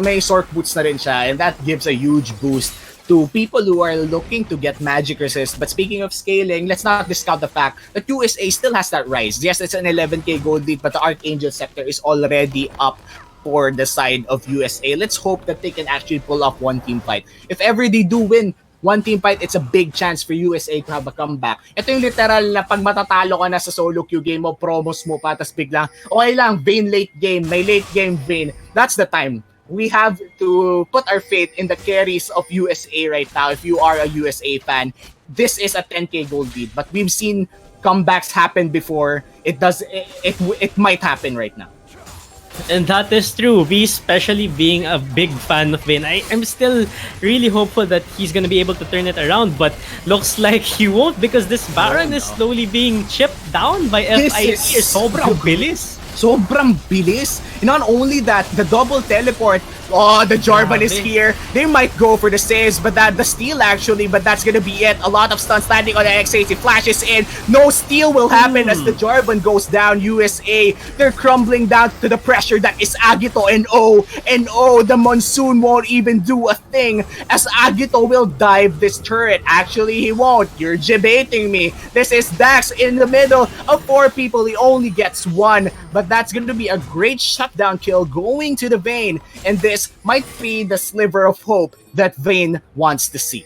boots na rin siya, and that gives a huge boost to people who are looking to get magic resist. But speaking of scaling, let's not discount the fact that USA still has that Rise. Yes, it's an 11k gold lead, but the Archangel sector is already up for the side of USA. Let's hope that they can actually pull off one team fight. If ever they do win one team fight, it's a big chance for USA to have a comeback. Ito yung literal na pag matatalo ka na sa solo queue game mo, promos mo pa, tas biglang, okay lang, Vayne late game, may late game Vayne. That's the time. We have to put our faith in the carries of USA right now. If you are a USA fan, this is a 10k gold lead, but we've seen comebacks happen before. It might happen right now. And that is true. Me especially being a big fan of Vayne, I'm still really hopeful that he's gonna be able to turn it around, but looks like he won't because this Baron is slowly being chipped down by FIT. Sobrang bilis. Sobrang bilis. Not only that, the double teleport. Oh, the Jarvan is here. They might go for the saves, but the steal actually, but that's gonna be it. A lot of stun standing on the X8. He flashes in. No steal will happen as the Jarvan goes down. USA, they're crumbling down to the pressure that is Agito and the Monsoon won't even do a thing as Agito will dive this turret. Actually, he won't. You're debating me. This is Dax in the middle of 4 people. He only gets 1, but that's gonna be a great shutdown kill going to the Vayne, and this might be the sliver of hope that Vayne wants to see.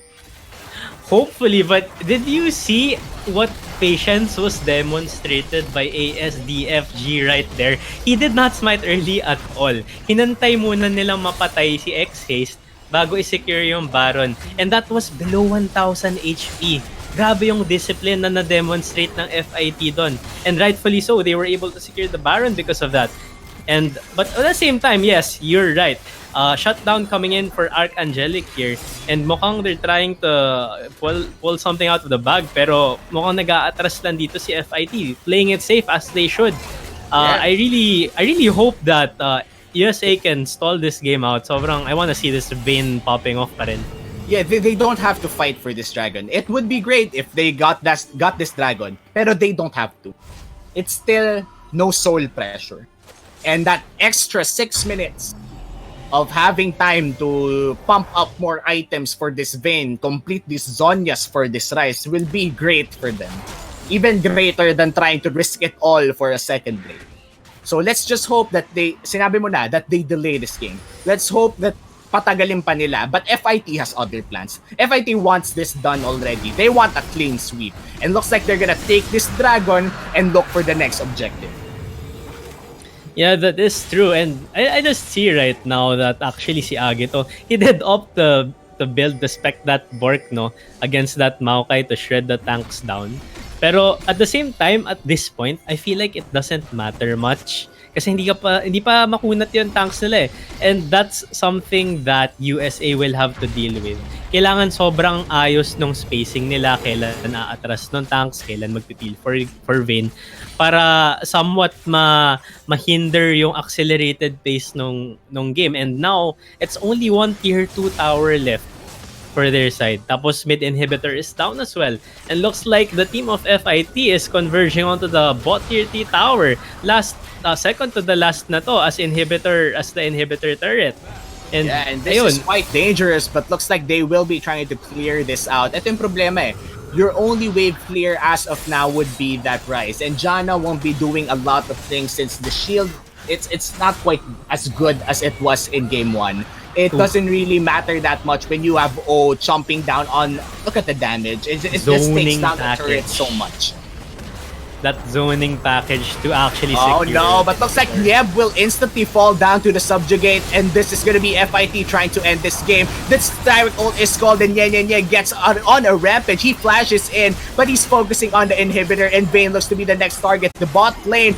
Hopefully, but did you see what patience was demonstrated by ASDFG right there? He did not smite early at all. Hinantay muna nilang mapatay si X-Haste bago i-secure yung Baron, and that was below 1,000 HP. Grabe yung discipline na na-demonstrate ng FIT doon. And rightfully so, they were able to secure the Baron because of that. But at the same time, yes, you're right. Shutdown coming in for Archangelic here, and mukhang they're trying to pull something out of the bag, pero mukhang nag-aatras lang dito si FIT, playing it safe as they should. Yeah. I really hope that USA can stall this game out. Sobrang I want to see this vein popping off pa rin. Yeah, they don't have to fight for this dragon. It would be great if they got this dragon, pero they don't have to. It's still no soul pressure. And that extra 6 minutes of having time to pump up more items for this vein, complete these Zonias for this Rise will be great for them. Even greater than trying to risk it all for a second blade. So let's just hope that sinabi mo na, that they delay this game. Let's hope that patagalin pa nila. But FIT has other plans. FIT wants this done already. They want a clean sweep. And looks like they're gonna take this dragon and look for the next objective. Yeah, that is true. And I just see right now that actually si Agito, he did opt to build the spec that Bork, no, against that Maokai to shred the tanks down. Pero at the same time, at this point, I feel like it doesn't matter much. Kasi hindi pa makunat yung tanks nila eh. And that's something that USA will have to deal with. Kailangan sobrang ayos nung spacing nila, kailan aatras ng tanks, kailan magpipil for vein, para somewhat mahinder yung accelerated pace nung game. And now, it's only one tier 2 tower left for their side. Tapos mid inhibitor is down as well. And looks like the team of FIT is converging onto the bot tier T tower. Second to the last na to as the inhibitor turret. And, yeah, and this is quite dangerous, but looks like they will be trying to clear this out. Ito yung problema eh. Your only wave clear as of now would be that Rise. And Janna won't be doing a lot of things since the shield, it's not quite as good as it was in game 1. It doesn't really matter that much when you have O chomping down on... Look at the damage. It just takes down the turret so much. That zoning package to actually Oh secure. no, but looks like Nieb will instantly fall down to the subjugate, and this is gonna be FIT trying to end this game. This direct ult is called, and Nye gets on a rampage. He flashes in, but he's focusing on the inhibitor, and Vayne looks to be the next target. The bot lane